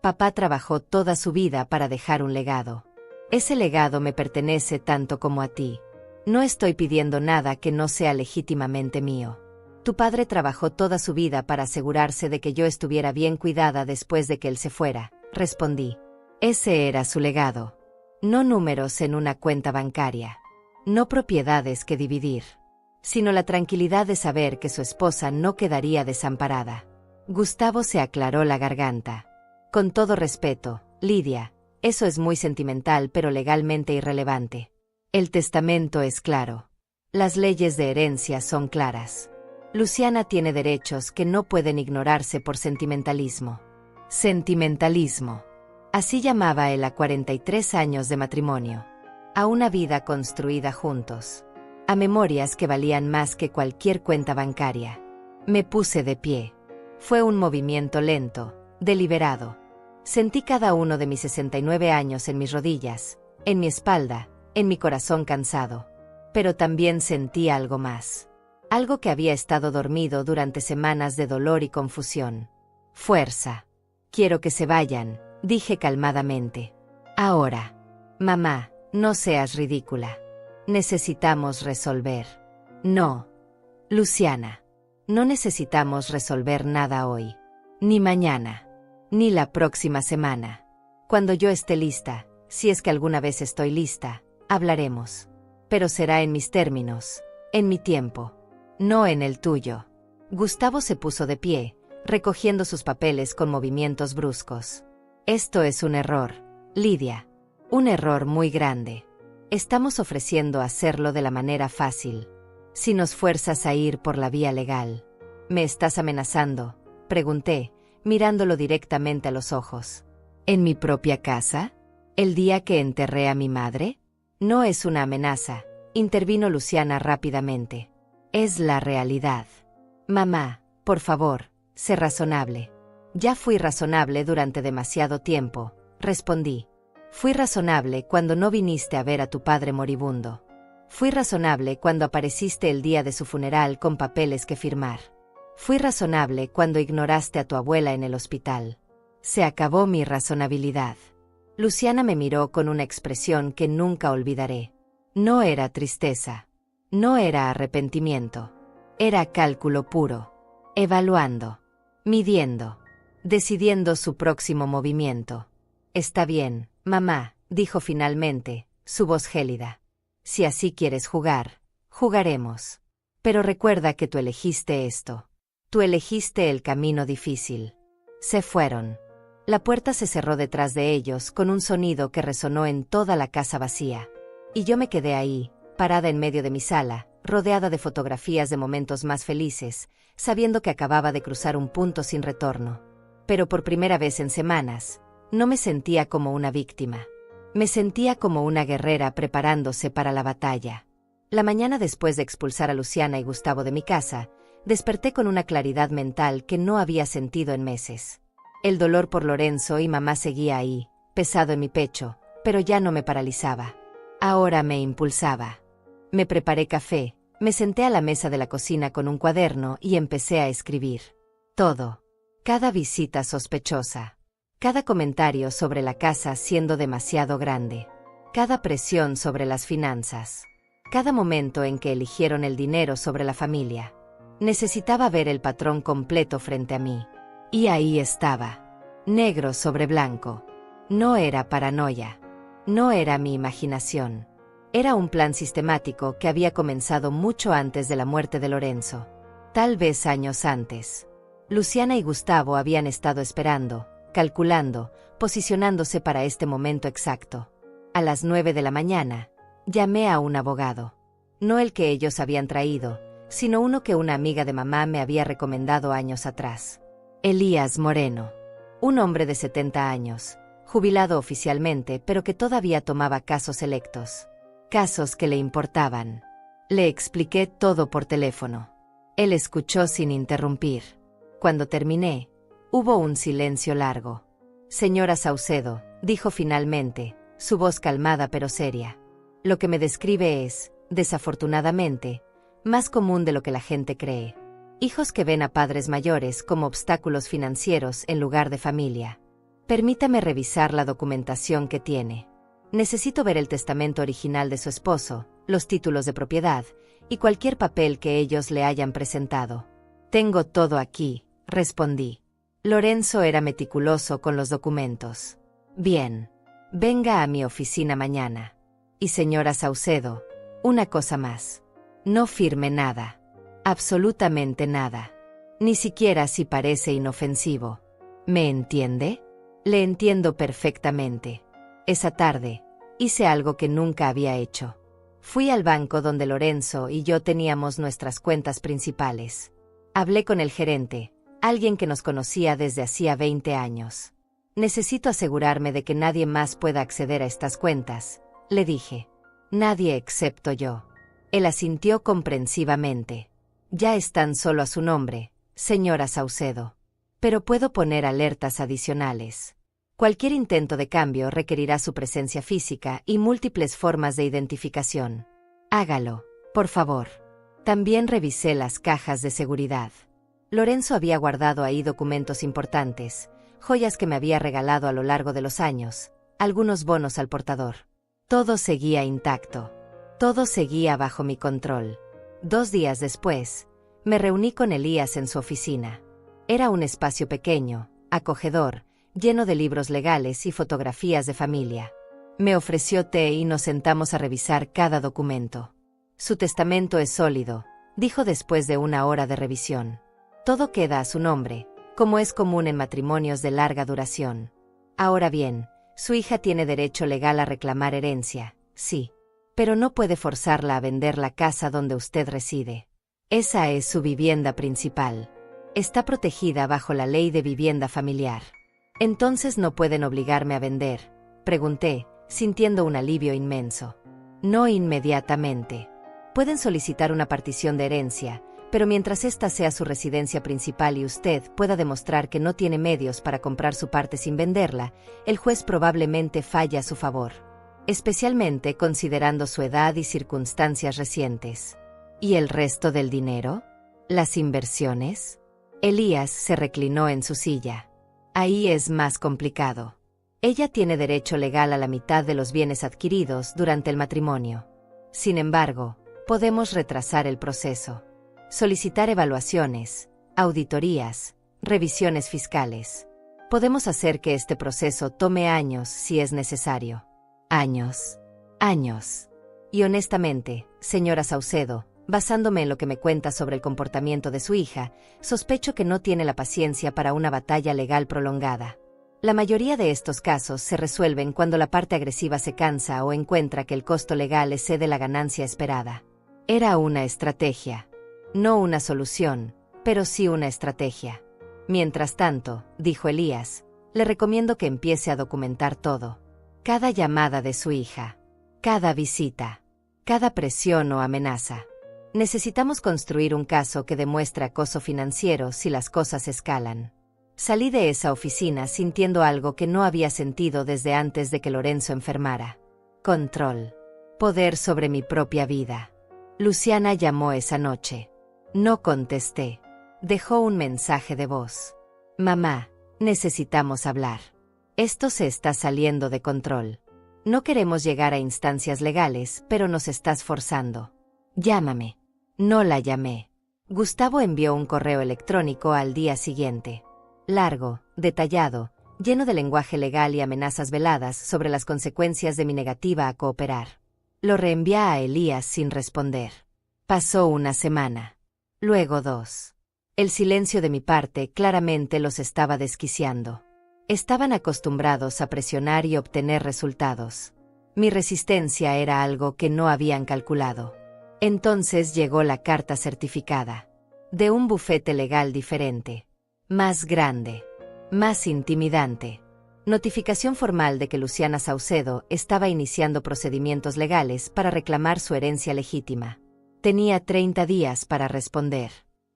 Papá trabajó toda su vida para dejar un legado. Ese legado me pertenece tanto como a ti. No estoy pidiendo nada que no sea legítimamente mío. Tu padre trabajó toda su vida para asegurarse de que yo estuviera bien cuidada después de que él se fuera, respondí. Ese era su legado. No números en una cuenta bancaria. No propiedades que dividir. Sino la tranquilidad de saber que su esposa no quedaría desamparada. Gustavo se aclaró la garganta. Con todo respeto, Lidia, eso es muy sentimental pero legalmente irrelevante. El testamento es claro. Las leyes de herencia son claras. Luciana tiene derechos que no pueden ignorarse por sentimentalismo. Sentimentalismo. Así llamaba él a 43 años de matrimonio. A una vida construida juntos. A memorias que valían más que cualquier cuenta bancaria. Me puse de pie. Fue un movimiento lento, deliberado. Sentí cada uno de mis 69 años en mis rodillas, en mi espalda, en mi corazón cansado. Pero también sentí algo más. Algo que había estado dormido durante semanas de dolor y confusión. Fuerza. Quiero que se vayan, dije calmadamente. Ahora. Mamá, no seas ridícula. Necesitamos resolver. No. Luciana. No necesitamos resolver nada hoy. Ni mañana. Ni la próxima semana. Cuando yo esté lista, si es que alguna vez estoy lista, hablaremos. Pero será en mis términos, en mi tiempo. No en el tuyo. Gustavo se puso de pie, recogiendo sus papeles con movimientos bruscos. Esto es un error, Lidia. Un error muy grande. Estamos ofreciendo hacerlo de la manera fácil. Si nos fuerzas a ir por la vía legal. ¿Me estás amenazando?, pregunté, mirándolo directamente a los ojos. ¿En mi propia casa? ¿El día que enterré a mi madre? No es una amenaza, intervino Luciana rápidamente. Es la realidad. Mamá, por favor, sé razonable. Ya fui razonable durante demasiado tiempo, respondí. Fui razonable cuando no viniste a ver a tu padre moribundo. Fui razonable cuando apareciste el día de su funeral con papeles que firmar. Fui razonable cuando ignoraste a tu abuela en el hospital. Se acabó mi razonabilidad. Luciana me miró con una expresión que nunca olvidaré. No era tristeza. No era arrepentimiento. Era cálculo puro. Evaluando. Midiendo. Decidiendo su próximo movimiento. Está bien, mamá, dijo finalmente, su voz gélida. Si así quieres jugar, jugaremos. Pero recuerda que tú elegiste esto. Tú elegiste el camino difícil. Se fueron. La puerta se cerró detrás de ellos con un sonido que resonó en toda la casa vacía. Y yo me quedé ahí, parada en medio de mi sala, rodeada de fotografías de momentos más felices, sabiendo que acababa de cruzar un punto sin retorno. Pero por primera vez en semanas, no me sentía como una víctima. Me sentía como una guerrera preparándose para la batalla. La mañana después de expulsar a Luciana y Gustavo de mi casa, desperté con una claridad mental que no había sentido en meses. El dolor por Lorenzo y mamá seguía ahí, pesado en mi pecho, pero ya no me paralizaba. Ahora me impulsaba. Me preparé café, me senté a la mesa de la cocina con un cuaderno y empecé a escribir. Todo. Cada visita sospechosa. Cada comentario sobre la casa siendo demasiado grande. Cada presión sobre las finanzas. Cada momento en que eligieron el dinero sobre la familia. Necesitaba ver el patrón completo frente a mí. Y ahí estaba. Negro sobre blanco. No era paranoia. No era mi imaginación. Era un plan sistemático que había comenzado mucho antes de la muerte de Lorenzo. Tal vez años antes. Luciana y Gustavo habían estado esperando, calculando, posicionándose para este momento exacto. A las 9 de la mañana, llamé a un abogado. No el que ellos habían traído, sino uno que una amiga de mamá me había recomendado años atrás. Elías Moreno. Un hombre de 70 años, jubilado oficialmente, pero que todavía tomaba casos selectos. Casos que le importaban. Le expliqué todo por teléfono. Él escuchó sin interrumpir. Cuando terminé, hubo un silencio largo. Señora Saucedo, dijo finalmente, su voz calmada pero seria. Lo que me describe es, desafortunadamente, más común de lo que la gente cree. Hijos que ven a padres mayores como obstáculos financieros en lugar de familia. Permítame revisar la documentación que tiene. Necesito ver el testamento original de su esposo, los títulos de propiedad, y cualquier papel que ellos le hayan presentado. Tengo todo aquí, respondí. Lorenzo era meticuloso con los documentos. Bien. Venga a mi oficina mañana. Y señora Saucedo, una cosa más. No firme nada. Absolutamente nada. Ni siquiera si parece inofensivo. ¿Me entiende? Le entiendo perfectamente. Esa tarde, hice algo que nunca había hecho. Fui al banco donde Lorenzo y yo teníamos nuestras cuentas principales. Hablé con el gerente, alguien que nos conocía desde hacía 20 años. Necesito asegurarme de que nadie más pueda acceder a estas cuentas, le dije. Nadie excepto yo. Él asintió comprensivamente. Ya están solo a su nombre, señora Saucedo. Pero puedo poner alertas adicionales. Cualquier intento de cambio requerirá su presencia física y múltiples formas de identificación. Hágalo, por favor. También revisé las cajas de seguridad. Lorenzo había guardado ahí documentos importantes, joyas que me había regalado a lo largo de los años, algunos bonos al portador. Todo seguía intacto. Todo seguía bajo mi control. 2 días después, me reuní con Elías en su oficina. Era un espacio pequeño, acogedor, lleno de libros legales y fotografías de familia. Me ofreció té y nos sentamos a revisar cada documento. Su testamento es sólido, dijo después de 1 hora de revisión. Todo queda a su nombre, como es común en matrimonios de larga duración. Ahora bien, su hija tiene derecho legal a reclamar herencia, sí. Pero no puede forzarla a vender la casa donde usted reside. Esa es su vivienda principal. Está protegida bajo la ley de vivienda familiar. ¿Entonces no pueden obligarme a vender?, pregunté, sintiendo un alivio inmenso. No inmediatamente. Pueden solicitar una partición de herencia, pero mientras esta sea su residencia principal y usted pueda demostrar que no tiene medios para comprar su parte sin venderla, el juez probablemente falle a su favor. Especialmente considerando su edad y circunstancias recientes. ¿Y el resto del dinero? ¿Las inversiones? Elías se reclinó en su silla. Ahí es más complicado. Ella tiene derecho legal a la mitad de los bienes adquiridos durante el matrimonio. Sin embargo, podemos retrasar el proceso. Solicitar evaluaciones, auditorías, revisiones fiscales. Podemos hacer que este proceso tome años si es necesario. Años. Años. Y honestamente, señora Saucedo, basándome en lo que me cuenta sobre el comportamiento de su hija, sospecho que no tiene la paciencia para una batalla legal prolongada. La mayoría de estos casos se resuelven cuando la parte agresiva se cansa o encuentra que el costo legal excede la ganancia esperada. Era una estrategia. No una solución, pero sí una estrategia. Mientras tanto, dijo Elías, le recomiendo que empiece a documentar todo. Cada llamada de su hija. Cada visita. Cada presión o amenaza. Necesitamos construir un caso que demuestre acoso financiero si las cosas escalan. Salí de esa oficina sintiendo algo que no había sentido desde antes de que Lorenzo enfermara. Control. Poder sobre mi propia vida. Luciana llamó esa noche. No contesté. Dejó un mensaje de voz. Mamá, necesitamos hablar. Esto se está saliendo de control. No queremos llegar a instancias legales, pero nos estás forzando. Llámame. No la llamé. Gustavo envió un correo electrónico al día siguiente. Largo, detallado, lleno de lenguaje legal y amenazas veladas sobre las consecuencias de mi negativa a cooperar. Lo reenvié a Elías sin responder. Pasó una semana. Luego 2. El silencio de mi parte claramente los estaba desquiciando. Estaban acostumbrados a presionar y obtener resultados. Mi resistencia era algo que no habían calculado. Entonces llegó la carta certificada. De un bufete legal diferente. Más grande. Más intimidante. Notificación formal de que Luciana Saucedo estaba iniciando procedimientos legales para reclamar su herencia legítima. Tenía 30 días para responder.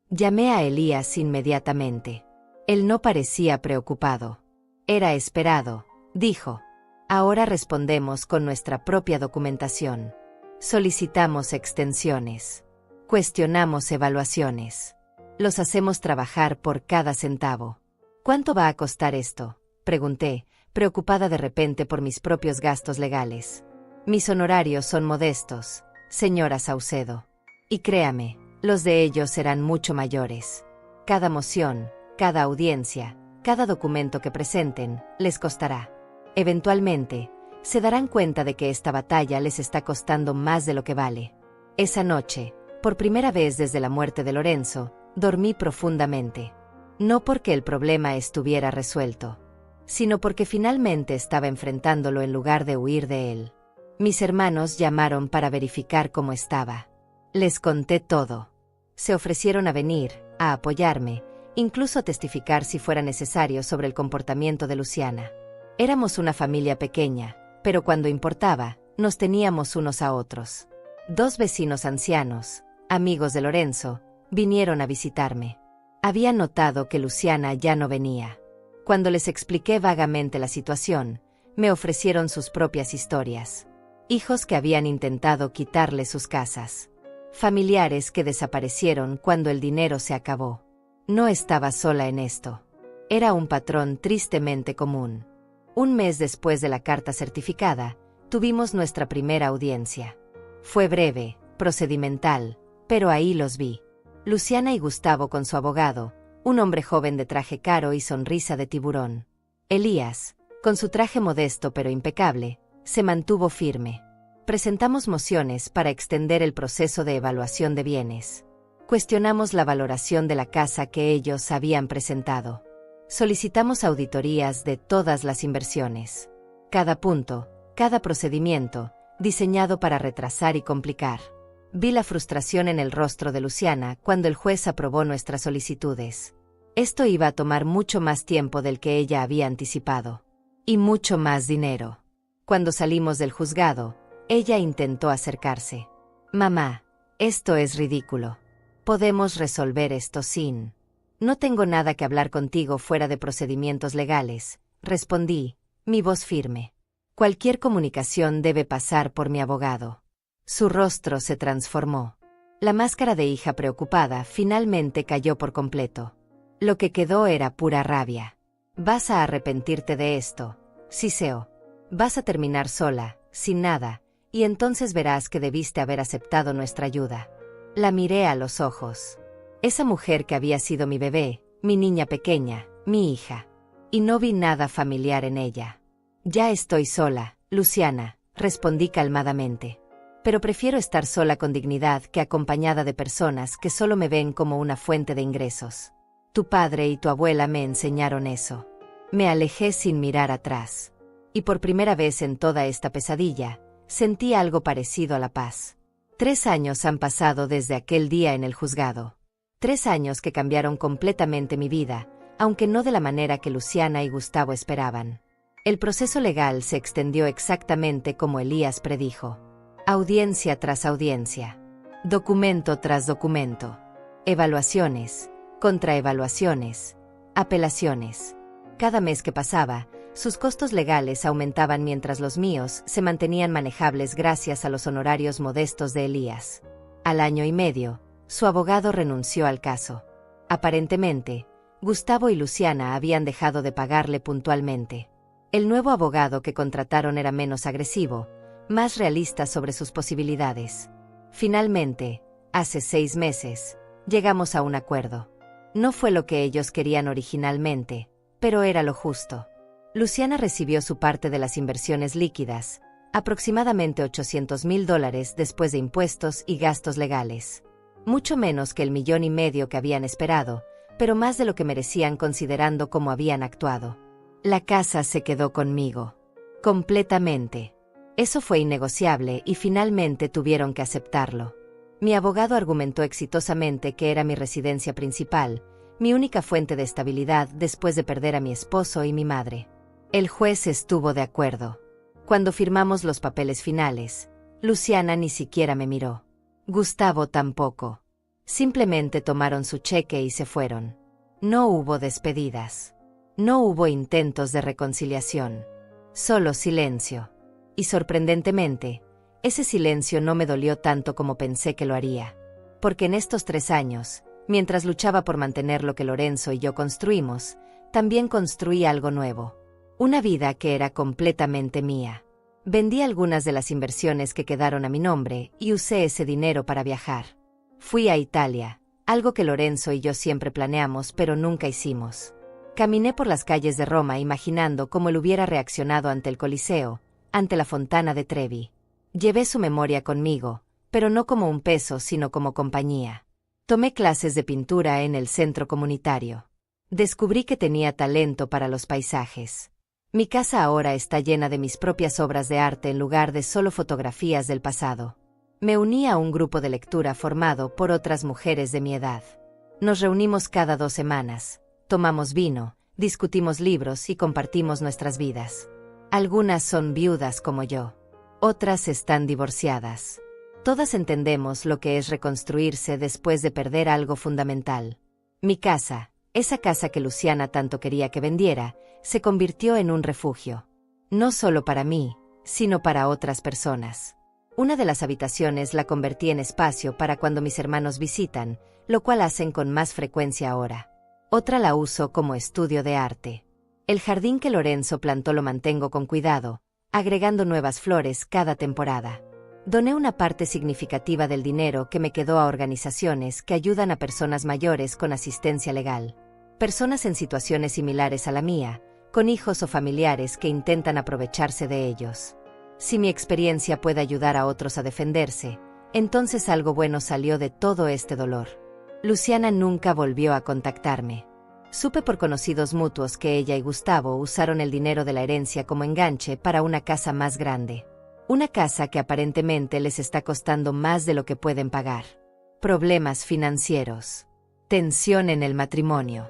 Llamé a Elías inmediatamente. Él no parecía preocupado. Era esperado, dijo. Ahora respondemos con nuestra propia documentación. Solicitamos extensiones. Cuestionamos evaluaciones. Los hacemos trabajar por cada centavo. ¿Cuánto va a costar esto?, pregunté, preocupada de repente por mis propios gastos legales. Mis honorarios son modestos, señora Saucedo. Y créame, los de ellos serán mucho mayores. Cada moción, cada audiencia, cada documento que presenten, les costará. Eventualmente, se darán cuenta de que esta batalla les está costando más de lo que vale. Esa noche, por primera vez desde la muerte de Lorenzo, dormí profundamente. No porque el problema estuviera resuelto, sino porque finalmente estaba enfrentándolo en lugar de huir de él. Mis hermanos llamaron para verificar cómo estaba. Les conté todo. Se ofrecieron a venir, a apoyarme, incluso a testificar si fuera necesario sobre el comportamiento de Luciana. Éramos una familia pequeña, pero cuando importaba, nos teníamos unos a otros. 2 vecinos ancianos, amigos de Lorenzo, vinieron a visitarme. Había notado que Luciana ya no venía. Cuando les expliqué vagamente la situación, me ofrecieron sus propias historias. Hijos que habían intentado quitarle sus casas. Familiares que desaparecieron cuando el dinero se acabó. No estaba sola en esto. Era un patrón tristemente común. Un mes después de la carta certificada, tuvimos nuestra primera audiencia. Fue breve, procedimental, pero ahí los vi. Luciana y Gustavo con su abogado, un hombre joven de traje caro y sonrisa de tiburón. Elías, con su traje modesto pero impecable, se mantuvo firme. Presentamos mociones para extender el proceso de evaluación de bienes. Cuestionamos la valoración de la casa que ellos habían presentado. Solicitamos auditorías de todas las inversiones. Cada punto, cada procedimiento, diseñado para retrasar y complicar. Vi la frustración en el rostro de Luciana cuando el juez aprobó nuestras solicitudes. Esto iba a tomar mucho más tiempo del que ella había anticipado. Y mucho más dinero. Cuando salimos del juzgado, ella intentó acercarse. Mamá, esto es ridículo. Podemos resolver esto sin... No tengo nada que hablar contigo fuera de procedimientos legales, respondí, mi voz firme. Cualquier comunicación debe pasar por mi abogado. Su rostro se transformó. La máscara de hija preocupada finalmente cayó por completo. Lo que quedó era pura rabia. Vas a arrepentirte de esto, Siseo. Vas a terminar sola, sin nada, y entonces verás que debiste haber aceptado nuestra ayuda. La miré a los ojos. Esa mujer que había sido mi bebé, mi niña pequeña, mi hija. Y no vi nada familiar en ella. Ya estoy sola, Luciana, respondí calmadamente. Pero prefiero estar sola con dignidad que acompañada de personas que solo me ven como una fuente de ingresos. Tu padre y tu abuela me enseñaron eso. Me alejé sin mirar atrás. Y por primera vez en toda esta pesadilla, sentí algo parecido a la paz. 3 años han pasado desde aquel día en el juzgado. 3 años que cambiaron completamente mi vida, aunque no de la manera que Luciana y Gustavo esperaban. El proceso legal se extendió exactamente como Elías predijo. Audiencia tras audiencia. Documento tras documento. Evaluaciones, contraevaluaciones, apelaciones. Cada mes que pasaba, sus costos legales aumentaban mientras los míos se mantenían manejables gracias a los honorarios modestos de Elías. Al año y medio, su abogado renunció al caso. Aparentemente, Gustavo y Luciana habían dejado de pagarle puntualmente. El nuevo abogado que contrataron era menos agresivo, más realista sobre sus posibilidades. Finalmente, hace 6 meses, llegamos a un acuerdo. No fue lo que ellos querían originalmente, pero era lo justo. Luciana recibió su parte de las inversiones líquidas, aproximadamente $800,000 después de impuestos y gastos legales. Mucho menos que el 1,5 millones que habían esperado, pero más de lo que merecían considerando cómo habían actuado. La casa se quedó conmigo. Completamente. Eso fue innegociable y finalmente tuvieron que aceptarlo. Mi abogado argumentó exitosamente que era mi residencia principal, mi única fuente de estabilidad después de perder a mi esposo y mi madre. El juez estuvo de acuerdo. Cuando firmamos los papeles finales, Luciana ni siquiera me miró. Gustavo tampoco. Simplemente tomaron su cheque y se fueron. No hubo despedidas. No hubo intentos de reconciliación. Solo silencio. Y sorprendentemente, ese silencio no me dolió tanto como pensé que lo haría. Porque en estos 3 años, mientras luchaba por mantener lo que Lorenzo y yo construimos, también construí algo nuevo. Una vida que era completamente mía. Vendí algunas de las inversiones que quedaron a mi nombre y usé ese dinero para viajar. Fui a Italia, algo que Lorenzo y yo siempre planeamos pero nunca hicimos. Caminé por las calles de Roma imaginando cómo él hubiera reaccionado ante el Coliseo, ante la Fontana de Trevi. Llevé su memoria conmigo, pero no como un peso sino como compañía. Tomé clases de pintura en el centro comunitario. Descubrí que tenía talento para los paisajes. Mi casa ahora está llena de mis propias obras de arte en lugar de solo fotografías del pasado. Me uní a un grupo de lectura formado por otras mujeres de mi edad. Nos reunimos cada 2 semanas, tomamos vino, discutimos libros y compartimos nuestras vidas. Algunas son viudas como yo. Otras están divorciadas. Todas entendemos lo que es reconstruirse después de perder algo fundamental. Mi casa, esa casa que Luciana tanto quería que vendiera, se convirtió en un refugio. No solo para mí, sino para otras personas. Una de las habitaciones la convertí en espacio para cuando mis hermanos visitan, lo cual hacen con más frecuencia ahora. Otra la uso como estudio de arte. El jardín que Lorenzo plantó lo mantengo con cuidado, agregando nuevas flores cada temporada. Doné una parte significativa del dinero que me quedó a organizaciones que ayudan a personas mayores con asistencia legal. Personas en situaciones similares a la mía, con hijos o familiares que intentan aprovecharse de ellos. Si mi experiencia puede ayudar a otros a defenderse, entonces algo bueno salió de todo este dolor. Luciana nunca volvió a contactarme. Supe por conocidos mutuos que ella y Gustavo usaron el dinero de la herencia como enganche para una casa más grande. Una casa que aparentemente les está costando más de lo que pueden pagar. Problemas financieros. Tensión en el matrimonio.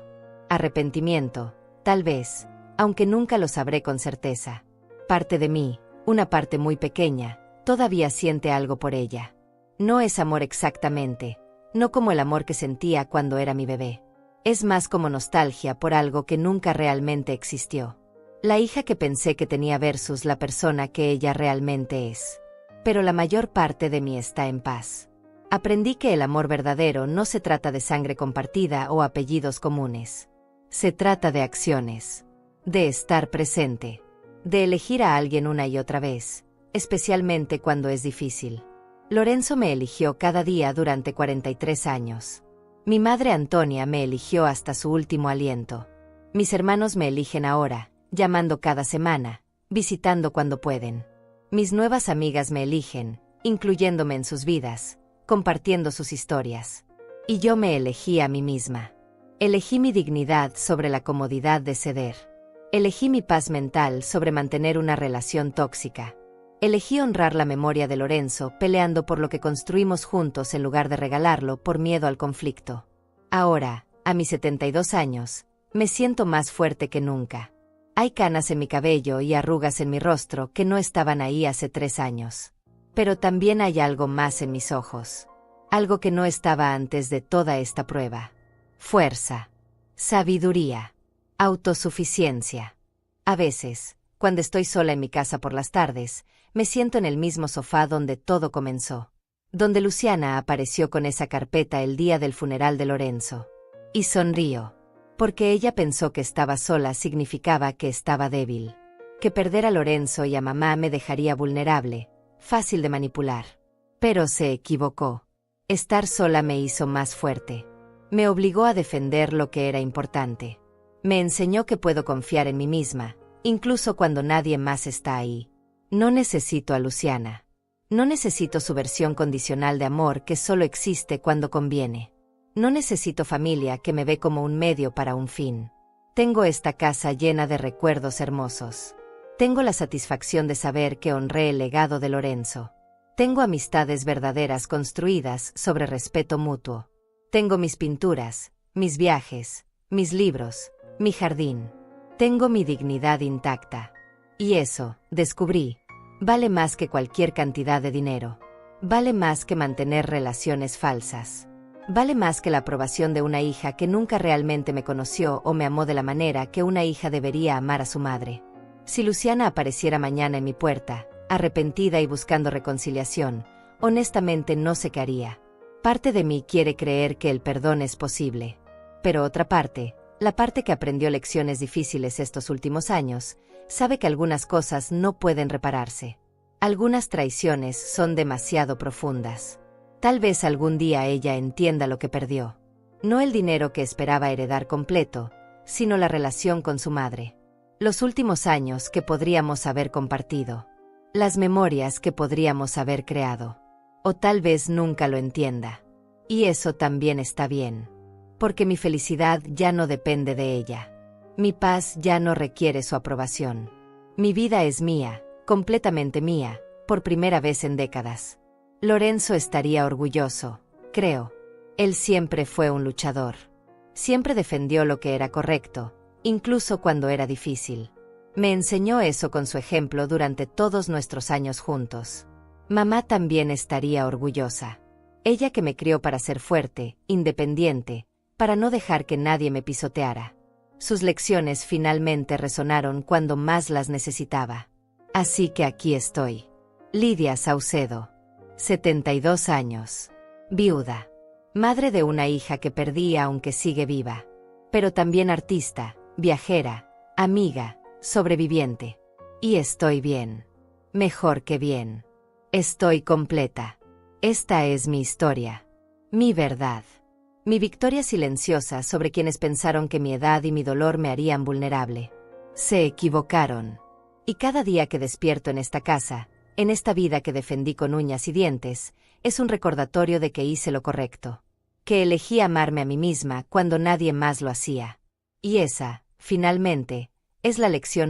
Arrepentimiento, tal vez, aunque nunca lo sabré con certeza. Parte de mí, una parte muy pequeña, todavía siente algo por ella. No es amor exactamente, no como el amor que sentía cuando era mi bebé. Es más como nostalgia por algo que nunca realmente existió. La hija que pensé que tenía versus la persona que ella realmente es. Pero la mayor parte de mí está en paz. Aprendí que el amor verdadero no se trata de sangre compartida o apellidos comunes. Se trata de acciones. De estar presente. de elegir a alguien una y otra vez, especialmente cuando es difícil. Lorenzo me eligió cada día durante 43 años. Mi madre Antonia me eligió hasta su último aliento. Mis hermanos me eligen ahora, llamando cada semana, visitando cuando pueden. Mis nuevas amigas me eligen, incluyéndome en sus vidas, compartiendo sus historias. Y yo me elegí a mí misma. Elegí mi dignidad sobre la comodidad de ceder. Elegí mi paz mental sobre mantener una relación tóxica. Elegí honrar la memoria de Lorenzo peleando por lo que construimos juntos en lugar de regalarlo por miedo al conflicto. Ahora, a mis 72 años, me siento más fuerte que nunca. Hay canas en mi cabello y arrugas en mi rostro que no estaban ahí hace 3 años. Pero también hay algo más en mis ojos. Algo que no estaba antes de toda esta prueba. Fuerza. Sabiduría. Autosuficiencia. A veces, cuando estoy sola en mi casa por las tardes, me siento en el mismo sofá donde todo comenzó. Donde Luciana apareció con esa carpeta el día del funeral de Lorenzo. Y sonrío. Porque ella pensó que estaba sola significaba que estaba débil. Que perder a Lorenzo y a mamá me dejaría vulnerable, fácil de manipular. Pero se equivocó. Estar sola me hizo más fuerte. Me obligó a defender lo que era importante. Me enseñó que puedo confiar en mí misma, incluso cuando nadie más está ahí. No necesito a Luciana. No necesito su versión condicional de amor que solo existe cuando conviene. No necesito familia que me ve como un medio para un fin. Tengo esta casa llena de recuerdos hermosos. Tengo la satisfacción de saber que honré el legado de Lorenzo. Tengo amistades verdaderas construidas sobre respeto mutuo. Tengo mis pinturas, mis viajes, mis libros, mi jardín. Tengo mi dignidad intacta. Y eso, descubrí, vale más que cualquier cantidad de dinero. Vale más que mantener relaciones falsas. Vale más que la aprobación de una hija que nunca realmente me conoció o me amó de la manera que una hija debería amar a su madre. Si Luciana apareciera mañana en mi puerta, arrepentida y buscando reconciliación, honestamente no sé qué haría. Parte de mí quiere creer que el perdón es posible. Pero otra parte, la parte que aprendió lecciones difíciles estos últimos años, sabe que algunas cosas no pueden repararse. Algunas traiciones son demasiado profundas. Tal vez algún día ella entienda lo que perdió. No el dinero que esperaba heredar completo, sino la relación con su madre. Los últimos años que podríamos haber compartido. Las memorias que podríamos haber creado. O tal vez nunca lo entienda. Y eso también está bien. Porque mi felicidad ya no depende de ella. Mi paz ya no requiere su aprobación. Mi vida es mía, completamente mía, por primera vez en décadas. Lorenzo estaría orgulloso, creo. Él siempre fue un luchador. Siempre defendió lo que era correcto, incluso cuando era difícil. Me enseñó eso con su ejemplo durante todos nuestros años juntos. Mamá también estaría orgullosa. Ella que me crió para ser fuerte, independiente, para no dejar que nadie me pisoteara. Sus lecciones finalmente resonaron cuando más las necesitaba. Así que aquí estoy. Lidia Saucedo. 72 años. Viuda. Madre de una hija que perdí aunque sigue viva. Pero también artista, viajera, amiga, sobreviviente. Y estoy bien. Mejor que bien. Estoy completa. Esta es mi historia. Mi verdad. Mi victoria silenciosa sobre quienes pensaron que mi edad y mi dolor me harían vulnerable. Se equivocaron. Y cada día que despierto en esta casa, en esta vida que defendí con uñas y dientes, es un recordatorio de que hice lo correcto. Que elegí amarme a mí misma cuando nadie más lo hacía. Y esa, finalmente, es la lección